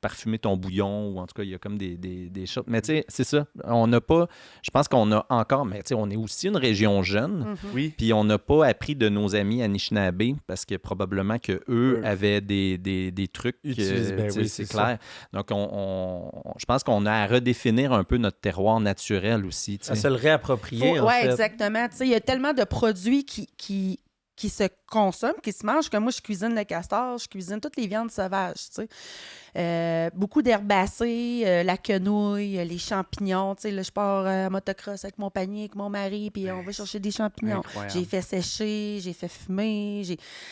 parfumer ton bouillon ou en tout cas, il y a comme des choses. Mais tu sais, c'est ça. On n'a pas... Je pense qu'on a encore... Mais tu sais, on est aussi une région jeune. Oui. Puis on n'a pas appris de nos amis Anishinaabe parce que probablement qu'eux avaient des trucs. Utilisent, ben tu sais, oui, c'est c'est clair. Donc, je pense qu'on a à redéfinir un peu notre terroir naturel aussi. tu À sais. se le réapproprier, en Oui, fait. exactement. Tu sais, il y a tellement de produits qui se consomment, qui se mangent. Comme moi, je cuisine le castor, je cuisine toutes les viandes sauvages, tu sais. Beaucoup d'herbacées, la quenouille, les champignons. Tu sais, là, je pars à motocross avec mon panier, avec mon mari, puis on va chercher des champignons. Incroyable. J'ai fait sécher, j'ai fait fumer,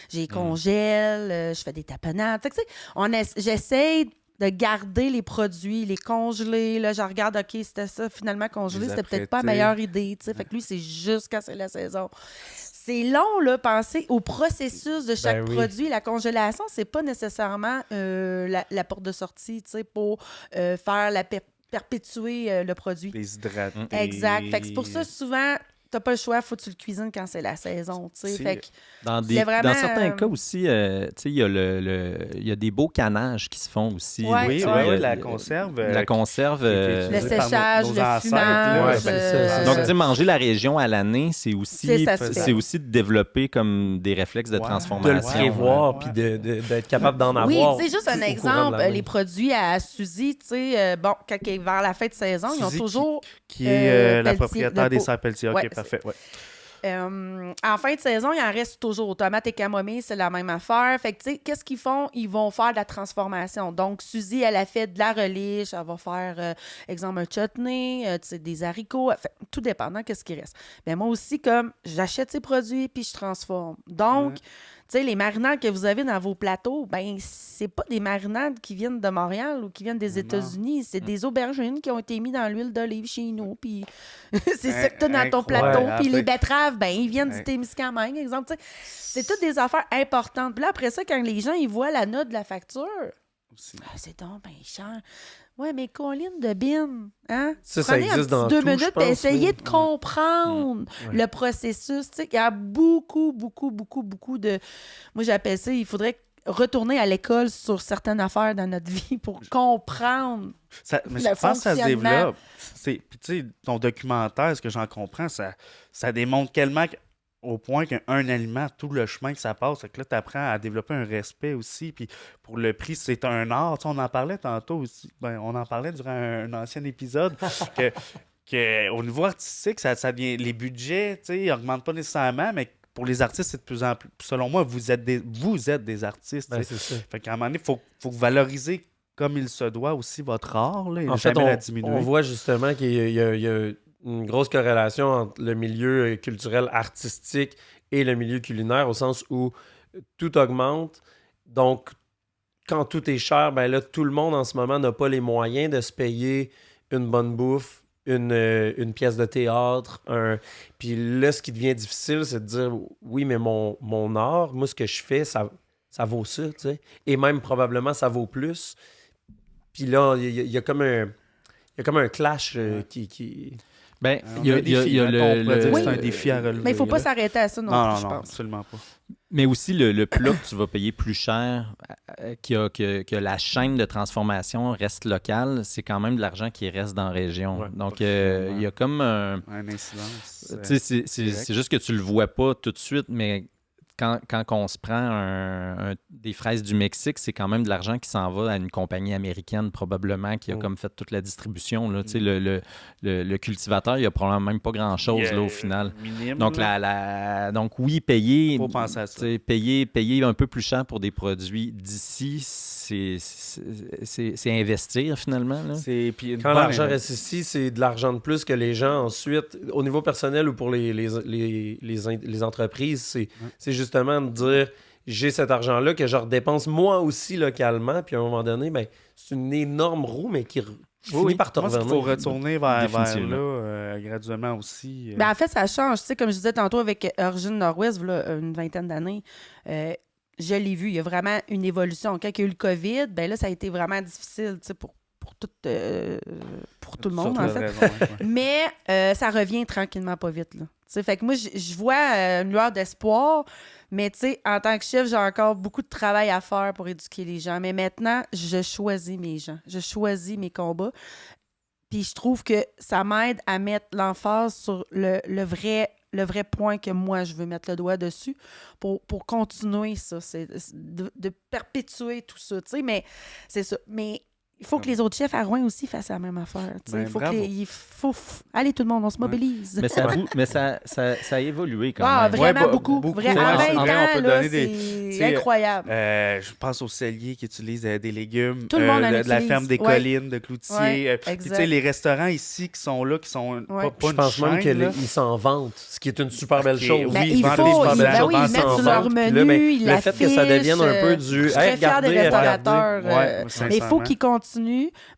j'ai congèle, je fais des tapenades. Fait que, tu sais, j'essaie de garder les produits, les congeler. Là, je regarde, OK, c'était ça. Finalement, congeler, Les c'était peut-être pas la apprêter. meilleure idée. Tu sais. Fait que lui, c'est juste quand c'est la saison. C'est long, là, penser au processus de chaque Ben oui. produit. La congélation, c'est pas nécessairement la porte de sortie, tu sais, pour faire perpétuer le produit. Les hydrater. Exact. Fait que c'est pour ça, souvent, t'as pas le choix, faut que tu le cuisines quand c'est la saison, tu sais. C'est- Fait que Dans c'est vraiment, dans certains cas aussi, tu sais, il y a il y a des beaux canages qui se font aussi. Ouais, Oui, ouais. oui, la conserve. La conserve. qui est le utilisée par séchage, nos le ancêtres, fumage. là. Ouais, ben, c'est Donc, ça. tu sais, manger la région à l'année, c'est aussi, Ça se fait. c'est aussi de développer comme des réflexes de Ouais. De transformation. le prévoir, ouais. puis d'être capable d'en Oui, avoir. tu sais, juste un au courant de exemple, l'année. les produits à Suzy, tu sais, bon, quand il est vers la fin de saison, ils ont Suzy toujours... Qui est la Pelletier, propriétaire de des peau. serres Pelletier. OK, Ouais, parfait. Ouais. En fin de saison, il en reste toujours. Tomates et camomille, c'est la même affaire. Fait que, tu sais, qu'est-ce qu'ils font? Ils vont faire de la transformation. Donc, Suzy, elle a fait de la relish, elle va faire, exemple, un chutney, tu sais, des haricots. Fait, tout dépendant, qu'est-ce qui reste. Mais moi aussi, comme, j'achète ces produits, puis je transforme. Donc, tu sais, les marinades que vous avez dans vos plateaux, ben c'est pas des marinades qui viennent de Montréal ou qui viennent des États-Unis. C'est des aubergines qui ont été mises dans l'huile d'olive chez nous. Puis c'est ça que tu as dans ton plateau. Incroyable. Puis les betteraves, ben ils viennent du Ouais. Témiscamingue, exemple. Tu sais, c'est toutes des affaires importantes. Puis là, après ça, quand les gens ils voient la note de la facture, Aussi. ah, c'est donc bien cher. Ouais, mais Colline de bin, hein? Ça Prenez existe un dans petit 2 tout, je minutes pense, et essayez oui. de comprendre Ouais. le processus. Tu sais, il y a beaucoup de... Moi, j'appelle ça, il faudrait retourner à l'école sur certaines affaires dans notre vie pour comprendre. Mais Le je pense que ça se fonctionnement. développe. Puis, tu sais, ton documentaire, ce que j'en comprends, ça démontre tellement au point qu'un aliment, tout le chemin que ça passe, c'est que là, tu apprends à développer un respect aussi. Puis pour le prix, c'est un art. Tu sais, on en parlait tantôt aussi. Ben, on en parlait durant un ancien épisode. que au niveau artistique, ça devient. Les budgets, tu sais, ils n'augmentent pas nécessairement, mais pour les artistes, c'est de plus en plus. Selon moi, vous êtes des artistes. Ben, c'est ça. Fait qu'à un moment donné, il faut vous valoriser comme il se doit aussi votre art. Là, et En fait, jamais la diminuer. on voit justement qu'il y a une grosse corrélation entre le milieu culturel artistique et le milieu culinaire, au sens où tout augmente. Donc, quand tout est cher, ben là, tout le monde en ce moment n'a pas les moyens de se payer une bonne bouffe, une pièce de théâtre. Puis là, ce qui devient difficile, c'est de dire, oui, mais mon art, moi, ce que je fais, ça vaut ça, tu sais. Et même, probablement, ça vaut plus. Puis là, il y a comme un clash qui... Ben, On il y a un défi, le- on pourrait dire que Oui. c'est un défi à relever. Mais il ne faut pas là. s'arrêter à ça non, plus, je non, pense. absolument pas. Mais aussi le plat que tu vas payer plus cher, que la chaîne de transformation reste locale, c'est quand même de l'argent qui reste dans la région. Ouais, Donc, il y a comme un... Un incidence. Tu sais, c'est direct. juste que tu le vois pas tout de suite, mais quand on se prend des fraises du Mexique, c'est quand même de l'argent qui s'en va à une compagnie américaine, probablement, qui a comme fait toute la distribution. Là. Tu sais, le cultivateur, il a probablement même pas grand-chose là, au final. Minime, Donc, là. donc oui, payer, Faut penser à ça. tu sais, payer un peu plus cher pour des produits d'ici, c'est investir finalement. Là. Puis une Quand bonne l'argent investi- reste ici, c'est de l'argent de plus que les gens ensuite, au niveau personnel ou pour les entreprises, c'est justement de dire j'ai cet argent-là que je redépense moi aussi localement, puis à un moment donné, ben, c'est une énorme roue, mais qui finit par te Moi, il faut revenir. retourner vers Définitivement. là graduellement aussi. Ben, en fait, ça change. Tu sais, comme je disais tantôt avec Origine Nord-Ouest, voilà, une vingtaine d'années, je l'ai vu. Il y a vraiment une évolution. Quand il y a eu le COVID, ben là, ça a été vraiment difficile, tu sais, pour tout le monde, en fait. Mais ça revient tranquillement pas vite, là. Tu sais, fait que moi, je vois une lueur d'espoir, mais tu sais, en tant que chef, j'ai encore beaucoup de travail à faire pour éduquer les gens. Mais maintenant, je choisis mes gens. Je choisis mes combats. Puis je trouve que ça m'aide à mettre l'emphase sur le vrai point que moi, je veux mettre le doigt dessus pour continuer ça. C'est de perpétuer tout ça, tu sais, mais c'est ça. Mais il faut que les autres chefs à Rouen aussi fassent la même affaire. Tu sais. Ben, bravo. Allez, tout le monde, on se mobilise. Mais ça a évolué quand Ah, même. vraiment Ouais, beaucoup. beaucoup. Vraiment, Ouais, en 20 on ans, peut là, donner c'est tu sais, incroyable. Je pense aux celliers qui utilisent des légumes. Tout le monde en de la utilise. ferme des Ouais. collines, de Cloutier. Ouais, Puis, tu exact. sais, les restaurants ici qui sont là, qui sont Ouais. pas Je une pense même chaîne, là. qu'ils s'en vantent, ce qui est une super belle Ok, chose. oui, Ben, il vendent faut, des super produits. belles ben choses, oui, ils vendent mettent sans sur leur vente. Puis menu, là, ben, ils le fait que ça devienne un peu du Je suis très fière des regardez, restaurateurs. Ouais, mais il faut sincèrement. qu'ils continuent.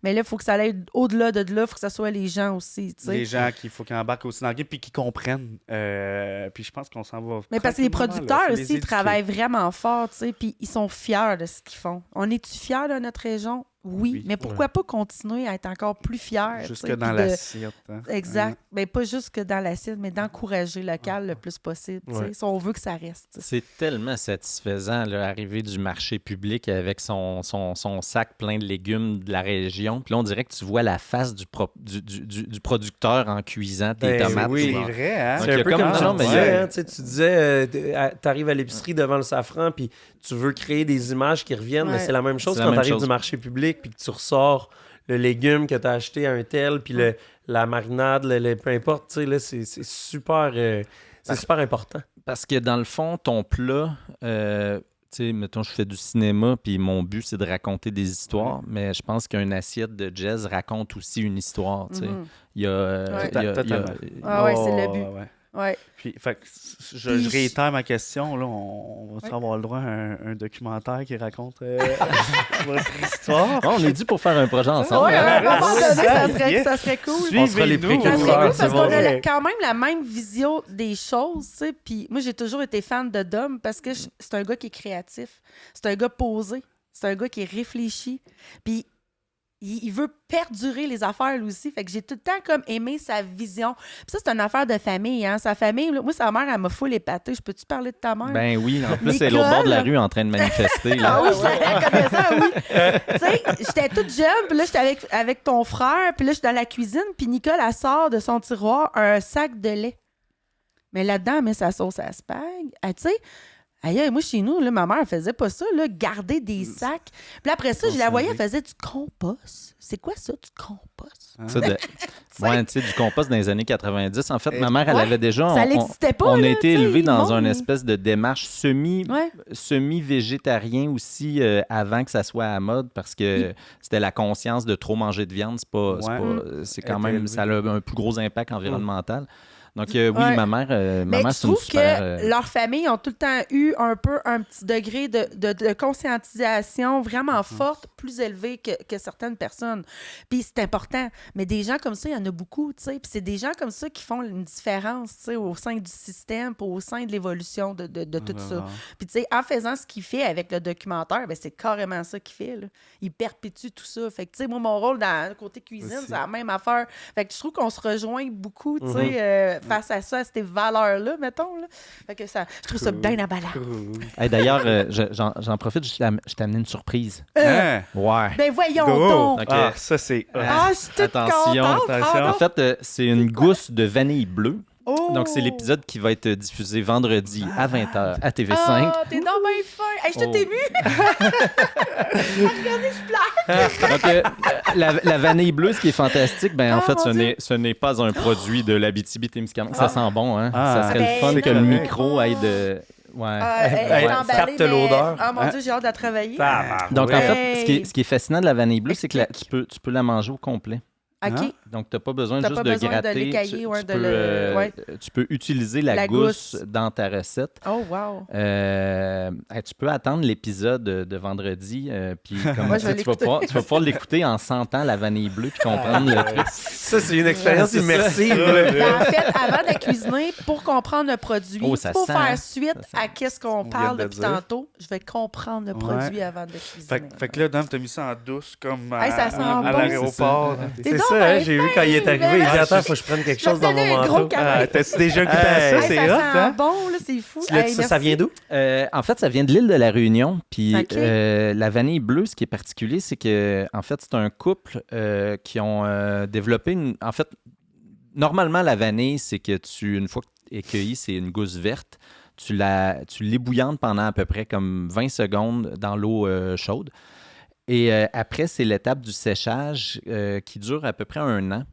Mais là, il faut que ça aille au-delà de là. Il faut que ça soit les gens aussi. Tu sais. Les gens qu'il faut qu'ils embarquent aussi dans le game puis qu'ils comprennent. Puis je pense qu'on s'en va. Mais parce que les tranquillement, là. producteurs Faut les aussi, ils éduquer. travaillent vraiment fort, tu sais, puis ils sont fiers de ce qu'ils font. On est-tu fiers de notre région? Oui. Oui. Mais pourquoi pas continuer à être encore plus fiers? tu Jusque sais, dans puis de- l'assiette. Hein. Exact. Mais pas juste que dans l'assiette, mais d'encourager le local le plus possible, tu sais, Ouais. si on veut que ça reste. C'est tellement satisfaisant, là, arriver du marché public avec son sac plein de légumes de la région. Puis là, on dirait que tu vois la face du producteur en cuisant tes Ben tomates. oui. C'est genre. vrai, hein? Donc, C'est il y un a peu comme- comme tu non, mais il y a- disais, hein, tu disais, t'arrives à l'épicerie devant le safran, puis tu veux créer des images qui reviennent, mais Ouais. c'est la même chose C'est la quand même t'arrives chose. du marché public, puis que tu ressors le légume que t'as acheté à un tel, puis la marinade, peu importe, tu sais, là, c'est super, c'est super important. Parce que dans le fond, ton plat, tu sais, mettons, je fais du cinéma, puis mon but, c'est de raconter des histoires, mais je pense qu'une assiette de jazz raconte aussi une histoire, tu sais. Mhm. Il y a... Ouais. il y a- Totalement. Ah ouais, c'est le Oh, but. ouais. Ouais. Puis, fait que je Puis réitère ma question. Là, on va Ouais. avoir le droit à un documentaire qui raconte votre histoire? Bon, on est dû pour faire un projet ensemble. Ouais, à un moment Ouais, donné, ça yeah. serait, ça serait cool. On sera les Suivez-nous. Ça précurseurs. serait cool c'est parce bon. qu'on a quand même la même vision des choses, tu sais. Puis moi, j'ai toujours été fan de Dom parce que c'est un gars qui est créatif. C'est un gars posé. C'est un gars qui est réfléchi. Puis il veut perdurer les affaires, lui aussi. Fait que j'ai tout le temps comme aimé sa vision. Puis ça, c'est une affaire de famille, hein. Sa famille, là, moi, sa mère, elle m'a full épatée. Je peux-tu parler de ta mère? Ben oui, en plus, c'est l'autre bord de la rue en train de manifester. Là. Ah oui, je connais ça, oui. Tu sais, j'étais toute jeune, puis là, j'étais avec ton frère, puis là, je suis dans la cuisine, puis Nicole, elle sort de son tiroir un sac de lait. Mais là-dedans, elle met sa sauce à spag. Tu sais, aïe, moi, chez nous, là, ma mère, elle faisait pas ça, là, garder des sacs. Puis après ça, je la voyais, elle faisait du compost. C'est quoi ça, du compost? Ça, ouais, tu sais, du compost dans les années 90. En fait, ma mère, elle Ouais, avait déjà... ça n'existait pas, on a là, été tu sais, élevés dans le une monde, espèce de démarche Ouais. semi-végétarien aussi avant que ça soit à la mode parce que c'était la conscience de trop manger de viande. C'est quand même... Ça a un plus gros impact environnemental. Donc, oui, Ouais. ma mère, Mais je c'est une trouve super... que leurs familles ont tout le temps eu un petit degré de conscientisation vraiment forte, plus élevé que certaines personnes. Puis c'est important. Mais des gens comme ça, il y en a beaucoup, tu sais. Puis c'est des gens comme ça qui font une différence, tu sais, au sein du système, puis au sein de l'évolution de tout ça. Puis tu sais, en faisant ce qu'il fait avec le documentaire, ben c'est carrément ça qu'il fait, là. Il perpétue tout ça. Fait que tu sais, moi, mon rôle dans le côté cuisine, c'est la même affaire. Fait que je trouve qu'on se rejoint beaucoup, tu sais, face à ça, à ces valeurs-là, mettons. Là. Fait que ça, je trouve ça bien aballant. Hey, d'ailleurs, j'en profite, je t'ai amené une surprise. Hein? Ouais. Ben voyons Go! donc! Ok. Ah, ça, c'est... Ah, je suis toute Attention, contente! attention. En fait, c'est une gousse de vanille bleue. Oh! Donc, c'est l'épisode qui va être diffusé vendredi à 20h à TV5. Ah, t'es donc bien fin! Hey, je suis toute émue! Regardez, je pleure! Donc, la vanille bleue, ce qui est fantastique, en fait, mon Dieu. ce n'est pas un produit de l'Abitibi-Témiscamingue. Ça sent bon, hein? Ah. Ça serait le fun Ben, que le non. micro aille de... Ouais. Elle est emballée, capte mais- l'odeur. Ah, mon Dieu, j'ai hâte de la travailler. Donc, en fait, Hey. ce qui est fascinant de la vanille bleue, c'est que tu peux la manger au complet. OK. Hein? Donc, tu n'as pas besoin T'as juste pas de besoin de gratter. l'écailler, ouais, tu de peux, le- ouais. tu peux utiliser la gousse dans ta recette. Oh, wow. Tu peux attendre l'épisode de vendredi, puis comme Ouais, je vais tu vas pouvoir l'écouter en sentant la vanille bleue puis comprendre le truc. Ça, c'est une expérience C'est ça. immersive. Ben, en fait, avant de cuisiner, pour comprendre le produit, Oh, ça pour sent, faire hein? suite Ça sent. à qu'est-ce qu'on vient parle de depuis dire. tantôt, je vais comprendre le produit avant de cuisiner. Fait que là, Dom, t'as mis ça en douce comme Hey, ça sent à bon. l'aéroport. C'est C'est donc ça, bien hein, j'ai vu quand il est fin, arrivé, il dit mais- attends, faut que je prenne quelque Je vais chose dans donner mon un gros manteau. câlin. Ah, t'as-tu déjà goûté à Hey, ça? Hey, C'est ça hot, sent hein? bon, là, c'est fou. Là, Hey, ça merci. vient d'où? En fait, ça vient de l'île de la Réunion. Puis OK. la vanille bleue, ce qui est particulier, c'est que en fait, c'est un couple qui ont développé En fait, normalement, la vanille, c'est que une fois que tu es cueilli, c'est une gousse verte. Tu l'ébouillantes pendant à peu près comme 20 secondes dans l'eau chaude. Et après, c'est l'étape du séchage qui dure à peu près 1 an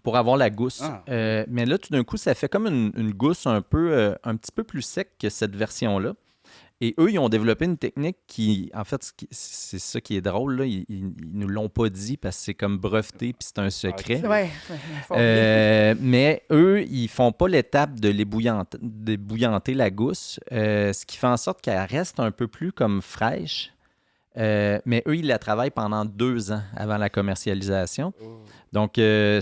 pour avoir la gousse. Ah. Mais là, tout d'un coup, ça fait comme une gousse un petit peu plus sec que cette version-là. Et eux, ils ont développé une technique qui, en fait, c'est ça qui est drôle, là, ils nous l'ont pas dit parce que c'est comme breveté puis c'est un secret. Ouais, faut Mais eux, ils font pas l'étape de l'ébouillanter la gousse, ce qui fait en sorte qu'elle reste un peu plus comme fraîche. Mais eux, ils la travaillent pendant 2 ans avant la commercialisation. Donc, c'est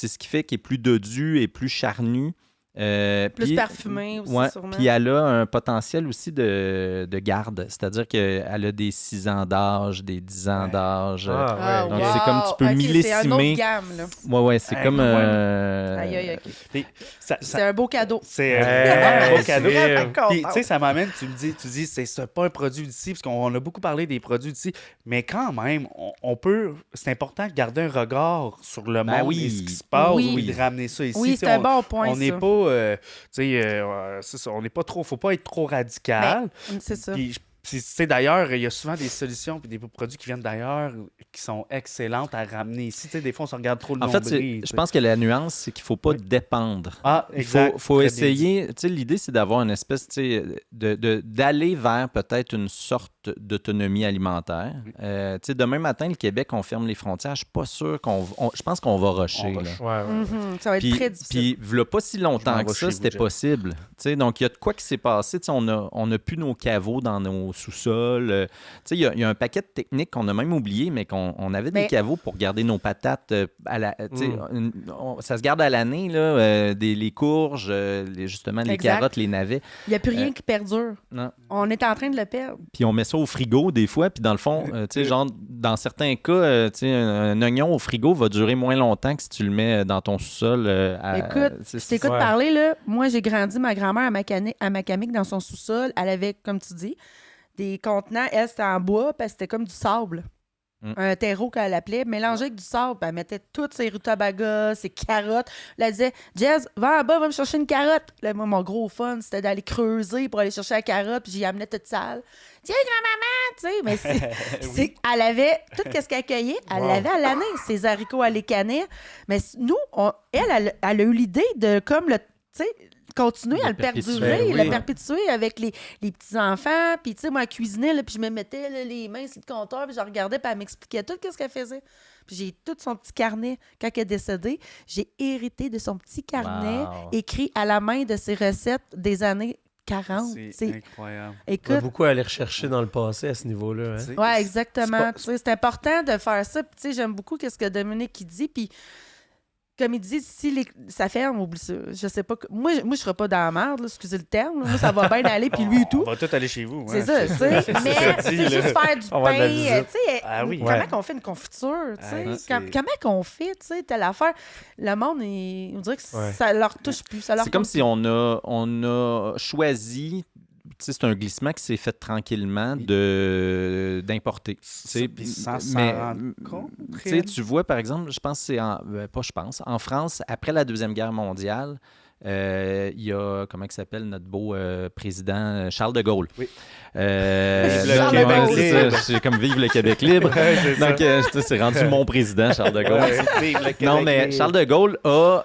ce qui fait qu'elle est plus dodue et plus charnue. plus Puis- parfumé aussi, Ouais, sûrement. puis elle a un potentiel aussi de garde, c'est-à-dire qu'elle a des 6 ans d'âge, des 10 ans d'âge. Ah, Donc, wow. c'est comme tu peux Ok, C'est un millésimer. autre gamme, là. Ouais, c'est comme... Aïe, aïe, OK. Puis, ça- C'est un beau cadeau. C'est Hey, un beau cadeau. c'est vrai. Puis, tu sais, ça m'amène, tu dis, c'est pas un produit d'ici, parce qu'on a beaucoup parlé des produits d'ici, mais quand même, on peut, c'est important de garder un regard sur le monde oui. et ce qui se passe, Oui. puis de ramener ça ici. Oui, Tu sais, c'est un bon point, On n'est ça. pas, c'est ça, on n'est pas trop, faut pas être trop radical. C'est ça. Puis, d'ailleurs, il y a souvent des solutions puis des produits qui viennent d'ailleurs qui sont excellentes à ramener ici. Tu sais, des fois, on se regarde trop le En fait, nombril. je pense que la nuance, c'est qu'il ne faut pas dépendre. Ah, Il exact. faut Très bien essayer, tu sais, l'idée, c'est d'avoir une espèce, tu sais, d'aller vers peut-être une sorte d'autonomie alimentaire. Tu sais, demain matin, le Québec, on ferme les frontières. Je suis pas sûr je pense qu'on va rusher, On là. Ouais. Mhm, ça va être Puis, très difficile. puis v'là pas si Je m'en longtemps vais que chez ça, vous, c'était Jeff. possible. Tu sais, donc, il y a de quoi qui s'est passé. Tu sais, on a plus nos caveaux dans nos sous-sols. Tu sais, il y a un paquet de techniques qu'on a même oublié, mais on avait des Mais- caveaux pour garder nos patates tu sais, ça se garde à l'année, là, les courges, justement, les Exact. carottes, les navets. Il n'y a plus rien qui perdure. Non. On est en train de le perdre. Puis on met ça au frigo des fois, puis dans le fond, tu sais, genre, dans certains cas, tu sais, un oignon au frigo va durer moins longtemps que si tu le mets dans ton sous-sol. Écoute, je t'écoute Ouais. parler, là. Moi, j'ai grandi, ma grand-mère à Macamic dans son sous-sol. Elle avait, comme tu dis, des contenants. Elle, c'était en bois, parce que c'était comme du sable. un terreau qu'elle appelait, mélangé avec du sable. Puis elle mettait toutes ses rutabagas, ses carottes. Là, elle disait « Jazz, va en bas, va me chercher une carotte. » Là, moi, mon gros fun, c'était d'aller creuser pour aller chercher la carotte, puis j'y amenais toute sale. « Tiens, grand-maman! » Tu sais, mais elle avait tout ce qu'elle cueillait, elle l'avait à l'année. Ses haricots, elle les cannait. Mais nous, elle a eu l'idée de, comme, tu sais, continuer à le perdurer, le perpétuer avec les petits-enfants. Puis, tu sais, moi, elle cuisinait, là, puis je me mettais là, les mains sur le comptoir, puis je regardais, puis elle m'expliquait tout ce qu'elle faisait. Puis j'ai tout son petit carnet. Quand elle est décédée, j'ai hérité de son petit carnet écrit à la main de ses recettes des années 40. C'est incroyable. On va beaucoup aller rechercher dans le passé à ce niveau-là. Hein? Oui, exactement. C'est important de faire ça. Puis, tu sais, j'aime beaucoup ce que Dominique il dit. Puis, comme il dit, si ça ferme, oublie ça. Je sais pas. Moi, je serai pas dans la merde, là, excusez le terme. Moi, ça va bien aller, puis lui et tout. On va tous aller chez vous. C'est ça, tu sais. Mais, c'est juste faire du pain. Tu sais, comment qu'on fait une confiture, tu sais? Comment qu'on fait, tu sais, telle affaire? Le monde, on dirait que ça leur touche plus. C'est comme si on a choisi... c'est un glissement qui s'est fait tranquillement d'importer. Puis sans s'en rendre compte. Tu vois, par exemple, je pense que c'est en France, après la Deuxième Guerre mondiale, il y a, comment il s'appelle, notre beau président Charles de Gaulle. Oui. Charles de Gaulle. C'est comme Vive le Québec libre. Donc, c'est rendu mon président, Charles de Gaulle. Non, mais Charles de Gaulle a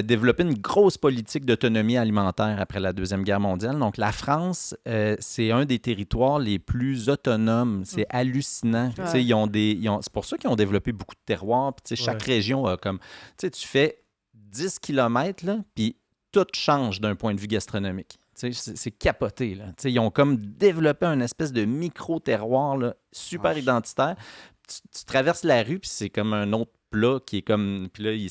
développé une grosse politique d'autonomie alimentaire après la Deuxième Guerre mondiale. Donc, la France, c'est un des territoires les plus autonomes. C'est hallucinant. C'est pour ça qu'ils ont développé beaucoup de terroirs. Puis, chaque région a comme... Tu fais 10 km, là, puis tout change d'un point de vue gastronomique. C'est capoté. Là. Ils ont comme développé un espèce de micro-terroir là, super identitaire. Tu traverses la rue, puis c'est comme un autre plat qui est comme... Puis là, il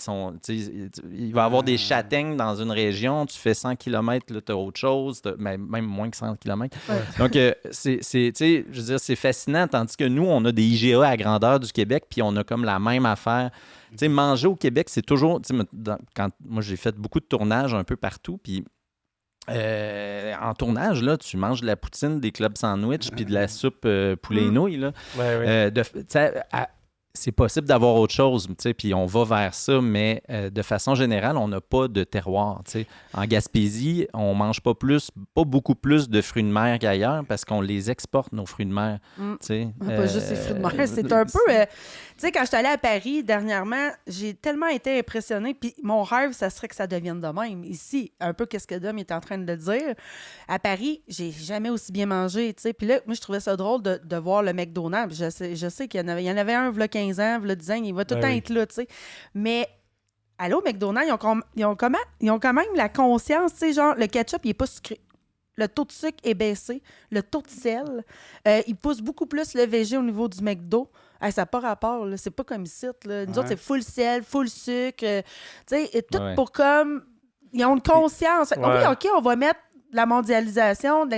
va y avoir des châtaignes dans une région. Tu fais 100 km, là, tu as autre chose. Même moins que 100 km. Ouais. Donc, je veux dire, c'est fascinant. Tandis que nous, on a des IGA à grandeur du Québec, puis on a comme la même affaire. Tu sais, manger au Québec, c'est toujours... Quand moi, j'ai fait beaucoup de tournages un peu partout, puis en tournage, là, tu manges de la poutine, des clubs sandwich, puis de la soupe poulet et nouilles. Là. C'est possible d'avoir autre chose, puis on va vers ça, mais de façon générale, on n'a pas de terroir. T'sais. En Gaspésie, on ne mange pas beaucoup plus de fruits de mer qu'ailleurs parce qu'on les exporte, nos fruits de mer. Pas juste les fruits de mer. C'est un peu... tu sais, quand je suis allée à Paris dernièrement, j'ai tellement été impressionnée, puis mon rêve, ça serait que ça devienne de même. Ici, un peu qu'est-ce que Dom est en train de dire. À Paris, j'ai jamais aussi bien mangé, tu sais. Puis là, moi, je trouvais ça drôle de voir le McDonald's. Je sais qu'il y en avait un, il y a 15 ans, il y a 10 ans, il va tout le temps être là, tu sais. Mais aller au McDonald's, ils ont quand même la conscience, tu sais, genre, le ketchup, il n'est pas sucré. Le taux de sucre est baissé. Le taux de sel, il pousse beaucoup plus le VG au niveau du McDo. Ça n'a pas rapport, là. C'est pas comme ici. Là. Nous autres, c'est full sel, full sucre. Tu sais, tout pour comme... Ils ont une conscience. Oui, OK, on va mettre la mondialisation,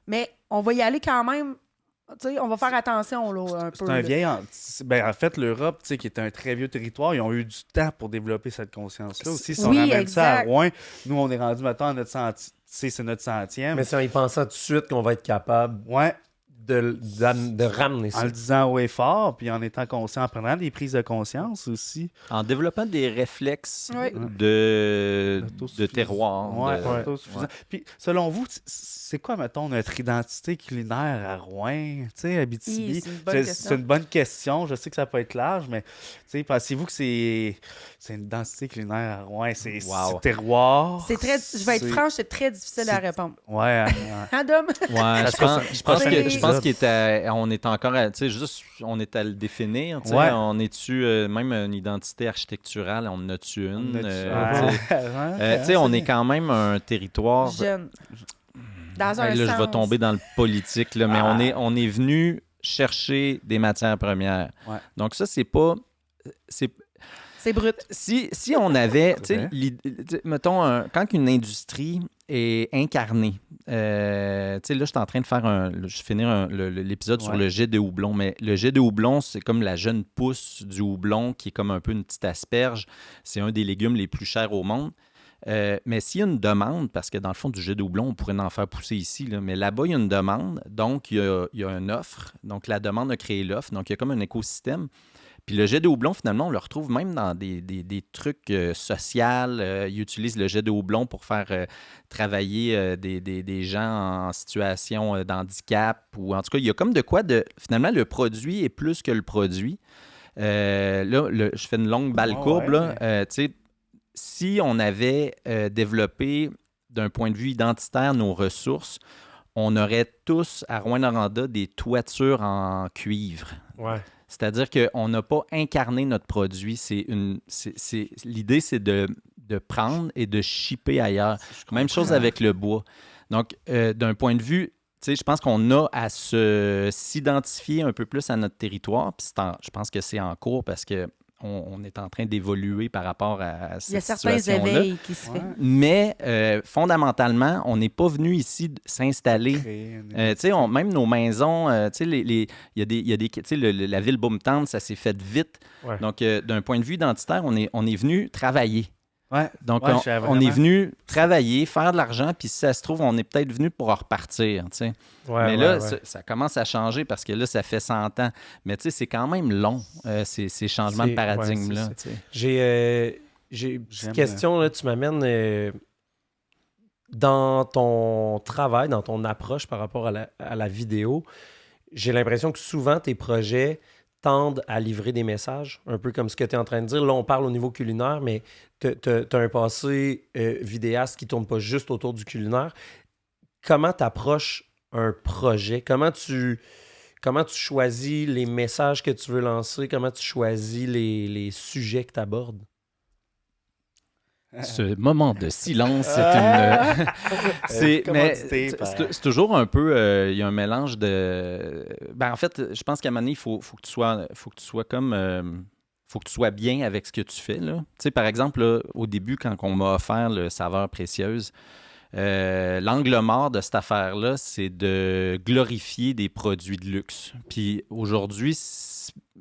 mais on va y aller quand même... T'sais, on va faire attention là, un peu. C'est un vieil... en fait, l'Europe, qui est un très vieux territoire, ils ont eu du temps pour développer cette conscience-là aussi. Si on ramène ça à Rouen, nous, on est rendu, maintenant à notre c'est notre 100e. Mais c'est en y pensant tout de suite qu'on va être capable de ramener ça. En le disant haut et fort, puis en étant conscient, en prenant des prises de conscience aussi. En développant des réflexes de terroir. Puis, selon vous, c'est quoi, mettons, notre identité culinaire à Rouen, Abitibi? C'est une bonne question. Je sais que ça peut être large, mais pensez-vous que c'est une identité culinaire à Rouen? C'est terroir? Je vais être franche, c'est très difficile à répondre. Ouais. Adam? Ouais, je pense qu'on est encore on est à le définir. On est-tu même une identité architecturale? On en a-tu une? On est quand même un territoire... Jeune. Dans un sens. Je vais tomber dans le politique, là, mais on est venu chercher des matières premières. Ouais. Donc ça, c'est pas... C'est brut. Si on avait, mettons, quand une industrie est incarnée, là, je suis en train de finir l'épisode sur le jet de houblon, mais le jet de houblon, c'est comme la jeune pousse du houblon qui est comme un peu une petite asperge. C'est un des légumes les plus chers au monde. Mais s'il y a une demande, parce que dans le fond, du jet de houblon, on pourrait en faire pousser ici, là, mais là-bas, il y a une demande, donc il y a une offre. Donc, la demande a créé l'offre. Donc, il y a comme un écosystème. Puis le jet de houblon, finalement, on le retrouve même dans des trucs sociaux. Ils utilisent le jet de houblon pour faire travailler des gens en situation d'handicap. Ou en tout cas, il y a comme de quoi de... Finalement, le produit est plus que le produit. Je fais une longue balle courbe. Ouais. Là. Tu sais, si on avait développé d'un point de vue identitaire nos ressources, on aurait tous à Rouyn-Noranda des toitures en cuivre. Ouais. C'est-à-dire qu'on n'a pas incarné notre produit. L'idée, c'est de prendre et de shipper ailleurs. Même chose avec le bois. Donc, d'un point de vue, je pense qu'on a à s'identifier un peu plus à notre territoire. Puis je pense que c'est en cours parce que on est en train d'évoluer par rapport à cette situation-là. Il y a certains éveils qui se font. Mais fondamentalement, on n'est pas venu ici s'installer. Même nos maisons, il y a des la ville Boomtown, ça s'est fait vite. Ouais. Donc, d'un point de vue identitaire, on est venu travailler. Ouais. Donc, Ouais, on est venu travailler, faire de l'argent, puis si ça se trouve, on est peut-être venu pour en repartir, tu sais. Ouais, Mais là, ouais. ça commence à changer parce que là, ça fait 100 ans. Mais tu sais, c'est quand même long, ces changements de paradigme-là. Ouais, j'ai une petite question, là, tu m'amènes dans ton travail, dans ton approche par rapport à la vidéo. J'ai l'impression que souvent, tes projets tendent à livrer des messages, un peu comme ce que tu es en train de dire. Là, on parle au niveau culinaire, mais tu as un passé vidéaste qui ne tourne pas juste autour du culinaire. Comment tu approches un projet? Comment tu choisis les messages que tu veux lancer? Comment tu choisis les sujets que tu abordes? Ce moment de silence, c'est c'est toujours un peu... Il y a un mélange de... en fait, je pense qu'à un moment donné, il faut que tu sois comme... faut que tu sois bien avec ce que tu fais. Tu sais, par exemple, là, au début, quand on m'a offert le Saveurs précieuses, l'angle mort de cette affaire-là, c'est de glorifier des produits de luxe. Puis aujourd'hui,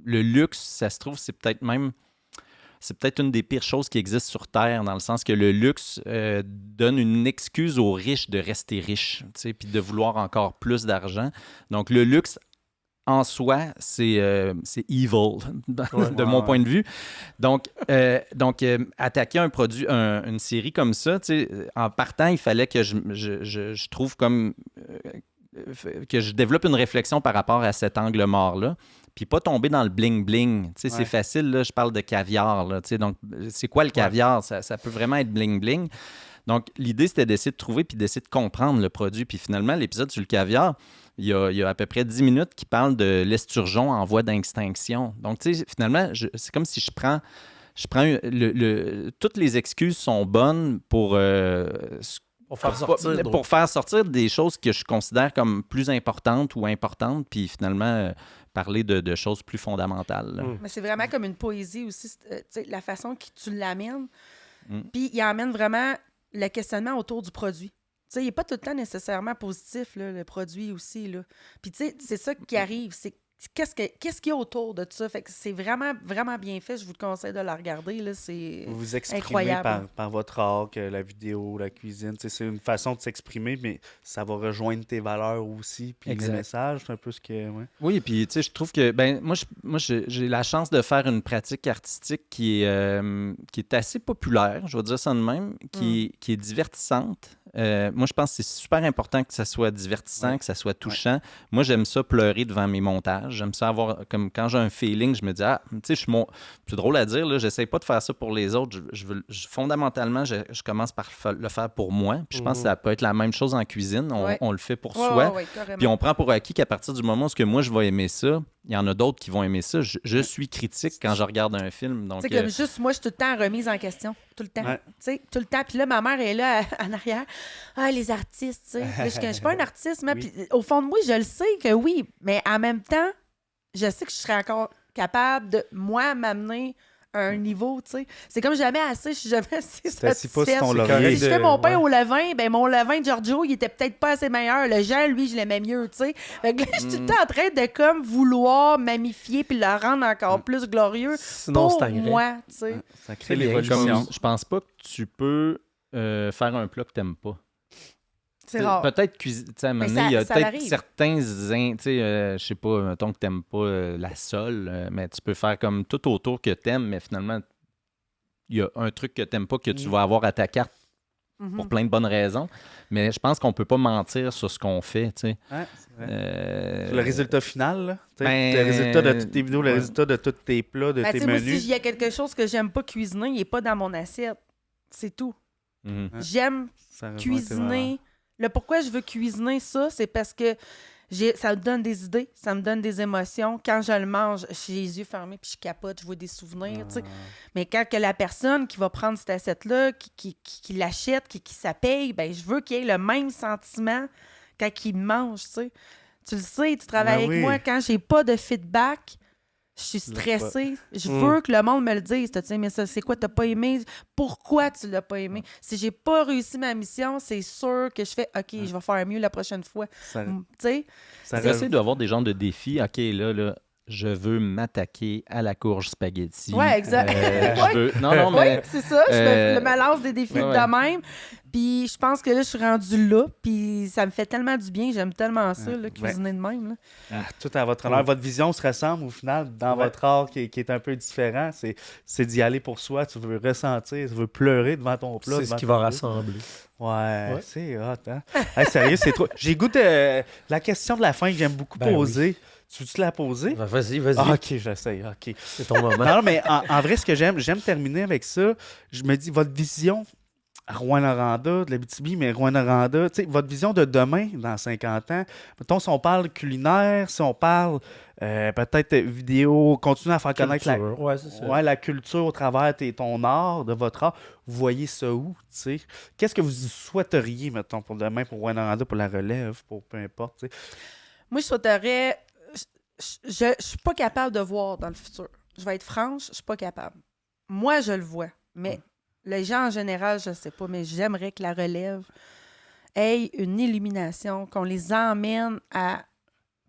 le luxe, ça se trouve, c'est peut-être une des pires choses qui existent sur Terre, dans le sens que le luxe donne une excuse aux riches de rester riches, puis de vouloir encore plus d'argent. Donc, le luxe, en soi, c'est evil, de mon point de vue. Donc, attaquer un produit, une série comme ça, en partant, il fallait que je trouve comme... que je développe une réflexion par rapport à cet angle mort-là. Puis pas tomber dans le bling-bling. C'est facile, là, je parle de caviar. Là, donc, c'est quoi le caviar? Ça peut vraiment être bling-bling. Donc, l'idée, c'était d'essayer de trouver puis d'essayer de comprendre le produit. Puis finalement, l'épisode sur le caviar, il y a à peu près 10 minutes qui parle de l'esturgeon en voie d'extinction. Donc, tu sais, finalement, c'est comme si je prends toutes les excuses sont bonnes pour... Pour faire sortir des choses que je considère comme plus importantes ou importantes, puis finalement parler de choses plus fondamentales. Mais c'est vraiment comme une poésie aussi, la façon que tu l'amènes. Puis il amène vraiment le questionnement autour du produit. Il n'est pas tout le temps nécessairement positif, là, le produit aussi. Là. Puis c'est ça qui arrive, c'est qu'est-ce qu'il y a autour de ça? Fait que c'est vraiment, vraiment bien fait. Je vous le conseille de la regarder. Là. C'est vous exprimez incroyable. par votre art, que la vidéo, la cuisine. C'est une façon de s'exprimer, mais ça va rejoindre tes valeurs aussi. Puis les messages, c'est un peu ce que... Ouais. Oui, puis tu sais, je trouve que... moi, j'ai la chance de faire une pratique artistique qui est assez populaire, je vais dire ça de même, qui est divertissante. Moi, je pense que c'est super important que ça soit divertissant, que ça soit touchant. Ouais. Moi, j'aime ça pleurer devant mes montages. J'aime ça avoir, comme quand j'ai un feeling, je me dis, tu sais, c'est drôle à dire, là, j'essaie pas de faire ça pour les autres. Fondamentalement, je commence par le faire pour moi. Puis je pense que ça peut être la même chose en cuisine. On le fait pour soi. Puis on prend pour acquis qu'à partir du moment où moi, je vais aimer ça, il y en a d'autres qui vont aimer ça. Je suis critique quand je regarde un film. Donc, comme juste, moi, je suis tout le temps remise en question. Tout le temps. Ouais. Tout le temps. Puis là, ma mère est là en arrière. Ah, les artistes, tu sais. Je suis pas un artiste, mais puis, au fond de moi, je le sais que oui. Mais en même temps, je sais que je serais encore capable de, moi, m'amener à un niveau, tu sais. C'est comme jamais assez, je suis jamais assez satisfaite. Si je fais mon pain au levain, ben mon levain de Giorgio, il était peut-être pas assez meilleur. Le Jean, lui, je l'aimais mieux, tu sais. Fait que là, je suis tout le temps en train de comme vouloir m'amifier puis le rendre encore plus glorieux. Sinon, pour moi, tu sais. Ça crée l'évolution. Je pense pas que tu peux faire un plat que t'aimes pas. C'est rare. Peut-être cuisiner. À un moment donné, il y a peut-être certains. Je sais pas, mettons que t'aimes pas la sole, mais tu peux faire comme tout autour que t'aimes, mais finalement, il y a un truc que t'aimes pas que tu vas avoir à ta carte pour plein de bonnes raisons. Mais je pense qu'on peut pas mentir sur ce qu'on fait, tu sais. Ouais, c'est vrai. Le résultat final, là. Le résultat de toutes tes vidéos, le résultat de tous tes plats, de tes moi, menus. si il y a quelque chose que j'aime pas cuisiner, il est pas dans mon assiette. C'est tout. J'aime cuisiner. Le pourquoi je veux cuisiner ça, c'est parce que ça me donne des idées, ça me donne des émotions. Quand je le mange, j'ai les yeux fermés puis je capote, je vois des souvenirs. Tu sais. Mais quand que la personne qui va prendre cette assiette-là, qui l'achète, qui ça paye, ben je veux qu'il ait le même sentiment quand il mange. Tu sais. Tu le sais, tu travailles avec moi. Quand j'ai pas de feedback, je suis stressée. Je veux que le monde me le dise. Tu sais, mais ça, c'est quoi, t'as pas aimé? Pourquoi tu l'as pas aimé? Si j'ai pas réussi ma mission, c'est sûr que je fais OK, je vais faire mieux la prochaine fois. Tu sais? J'essaie d'avoir des genres de défis. OK, là, je veux m'attaquer à la courge spaghetti. Ouais, exact. Non, mais... Oui, c'est ça. Je me lance des défis de même. Puis je pense que là, je suis rendue là. Puis ça me fait tellement du bien. J'aime tellement ça, là, cuisiner de même. Là. Tout à votre honneur. Votre vision se ressemble au final dans votre art qui est un peu différent. C'est d'y aller pour soi. Tu veux ressentir, tu veux pleurer devant ton plat. C'est ce qui va rassembler. Ouais, c'est hot, hein? Hey, sérieux, c'est trop. J'ai goût de la question de la fin que j'aime beaucoup poser. Oui. Tu veux-tu la poser? Ben, vas-y. Ah, OK, j'essaye. OK. C'est ton moment. Non, mais en vrai, ce que j'aime terminer avec ça. Je me dis, votre vision à Rouyn-Noranda, de l'Abitibi, mais Rouyn-Noranda, votre vision de demain, dans 50 ans, mettons, si on parle culinaire, si on parle peut-être vidéo, continuer à faire connaître la culture au travers ton art, de votre art, vous voyez ça où, tu sais? Qu'est-ce que vous souhaiteriez, mettons, pour demain, pour Rouyn-Noranda, pour la relève, pour peu importe, tu sais? Moi, je souhaiterais... Je suis pas capable de voir dans le futur. Je vais être franche, je suis pas capable. Moi, je le vois, mais les gens en général, je sais pas, mais j'aimerais que la relève ait une illumination, qu'on les emmène à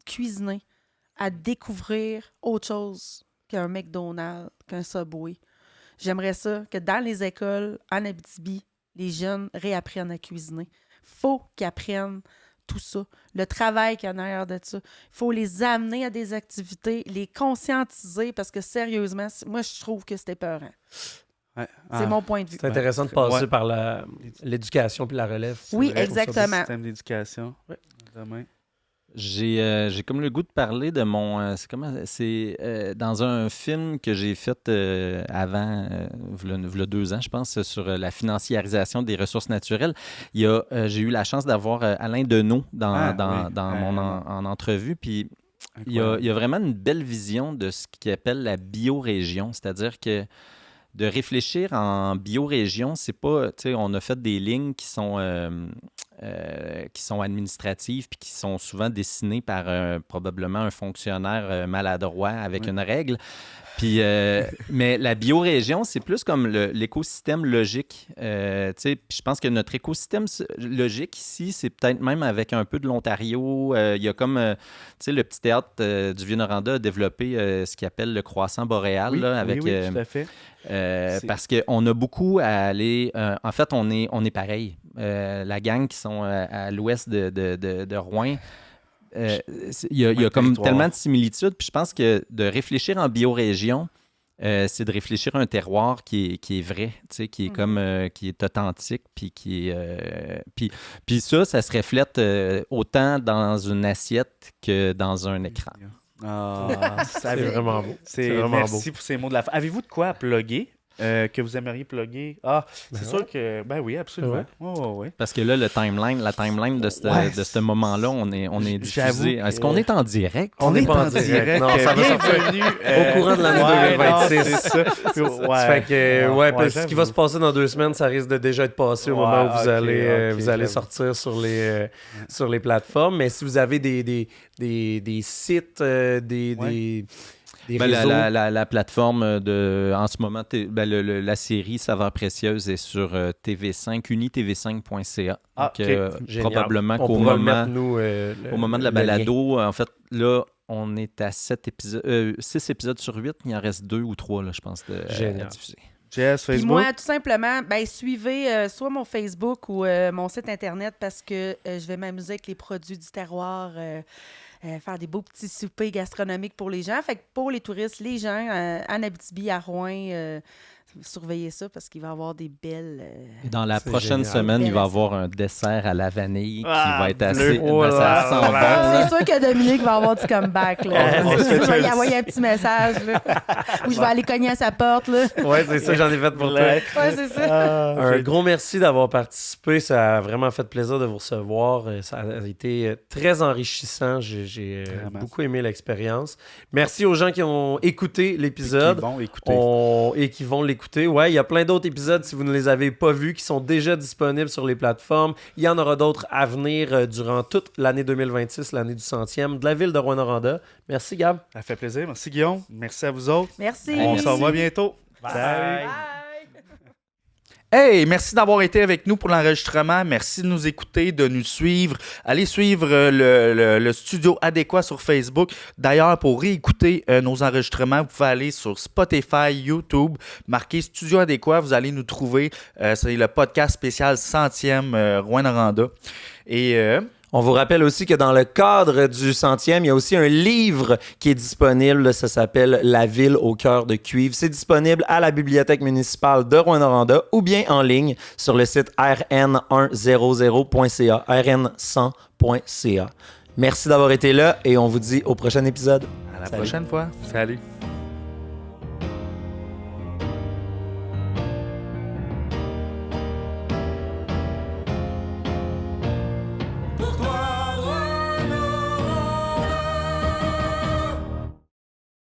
cuisiner, à découvrir autre chose qu'un McDonald's, qu'un Subway. J'aimerais ça que dans les écoles, en Abitibi, les jeunes réapprennent à cuisiner. Faut qu'ils apprennent tout ça, le travail qu'il y a en arrière de ça. Il faut les amener à des activités, les conscientiser, parce que sérieusement, moi, je trouve que c'était peurant. Ouais. C'est mon point de vue. C'est intéressant de passer par l'éducation puis la relève. Oui, exactement. Le système d'éducation. Ouais. Demain. J'ai comme le goût de parler de mon... c'est dans un film que j'ai fait avant, il y a 2 ans, je pense, sur la financiarisation des ressources naturelles. J'ai eu la chance d'avoir Alain Deneau en entrevue, puis il y a vraiment une belle vision de ce qu'il appelle la biorégion, c'est-à-dire que de réfléchir en biorégion, c'est pas... Tu sais, on a fait des lignes qui sont administratives puis qui sont souvent dessinées par probablement un fonctionnaire maladroit avec une règle. Puis, mais la biorégion, c'est plus comme l'écosystème logique. Tu sais, je pense que notre écosystème logique ici, c'est peut-être même avec un peu de l'Ontario. Il y a comme, tu sais, le petit théâtre du Vieux-Noranda a développé ce qu'il appelle le croissant boréal. Oui, là, avec, oui, tout à fait. Parce qu'on a beaucoup à aller... en fait, on est pareil. La gang qui sont à l'ouest de Rouyn, il y a comme tellement de similitudes. Puis je pense que de réfléchir en biorégion, c'est de réfléchir à un terroir qui est vrai, tu sais, qui est comme qui est authentique, puis qui est puis ça se reflète autant dans une assiette que dans un écran. C'est vraiment beau. Merci pour ces mots de la fin. Avez-vous de quoi à plugger? Que vous aimeriez plugger? C'est sûr que... Ben oui, absolument. Ouais. Parce que là, la timeline de ce moment-là, on est diffusé. Est-ce qu'on est en direct? On est en direct. Non, ça va sortir au courant de l'année 2026. C'est ça. Fait que, ce qui va se passer dans 2 semaines, ça risque de déjà être passé au moment où vous allez sortir sur les plateformes. Mais si vous avez des sites, la plateforme en ce moment, la série Saveurs précieuses est sur TV5, unitv5.ca. Probablement qu'au moment, au moment de la balado, en fait, là, on est à 6 épisodes sur 8. Il en reste 2 ou 3, là, je pense, à diffuser. Jess, Puis Facebook. moi, tout simplement, suivez soit mon Facebook ou mon site Internet parce que je vais m'amuser avec les produits du terroir, faire des beaux petits soupers gastronomiques pour les gens. Fait que pour les touristes, les gens en Abitibi, à Rouen, surveillez ça parce qu'il va y avoir des belles... Et dans la C'est prochaine génial. semaine, il va y Belle avoir un dessert à la vanille qui Ah, va être bleu. assez. Oh ben, ça là sent là. bon. là. C'est sûr que Dominique va avoir du comeback. Là. On se fait Je vais y ça. envoyer un petit message. Là. Ou je vais aller cogner à sa porte. Là. Ouais, c'est ça, j'en ai fait pour toi. Ouais. Ouais, c'est ça. Un gros merci d'avoir participé. Ça a vraiment fait plaisir de vous recevoir. Ça a été très enrichissant. J'ai Vraiment. beaucoup aimé l'expérience. Merci aux gens qui ont écouté l'épisode. Ils vont écouter. Et qui vont l'écouter. Ouais, il y a plein d'autres épisodes, si vous ne les avez pas vus, qui sont déjà disponibles sur les plateformes. Il y en aura d'autres à venir durant toute l'année 2026, l'année du 100e de la ville de Rouyn-Noranda. Merci, Gab. Ça fait plaisir. Merci, Guillaume. Merci à vous autres. Merci. On se revoit bientôt. Bye. Salut. Bye. Hey, merci d'avoir été avec nous pour l'enregistrement. Merci de nous écouter, de nous suivre. Allez suivre le studio adéquat sur Facebook. D'ailleurs, pour réécouter nos enregistrements, vous pouvez aller sur Spotify, YouTube, marquer Studio adéquat. Vous allez nous trouver. C'est le podcast spécial 100e Rouyn-Noranda. Et On vous rappelle aussi que dans le cadre du 100e, il y a aussi un livre qui est disponible. Ça s'appelle La ville au cœur de cuivre. C'est disponible à la bibliothèque municipale de Rouyn-Noranda ou bien en ligne sur le site rn100.ca, rn100.ca. Merci d'avoir été là et on vous dit au prochain épisode. à la Salut. prochaine fois. Salut.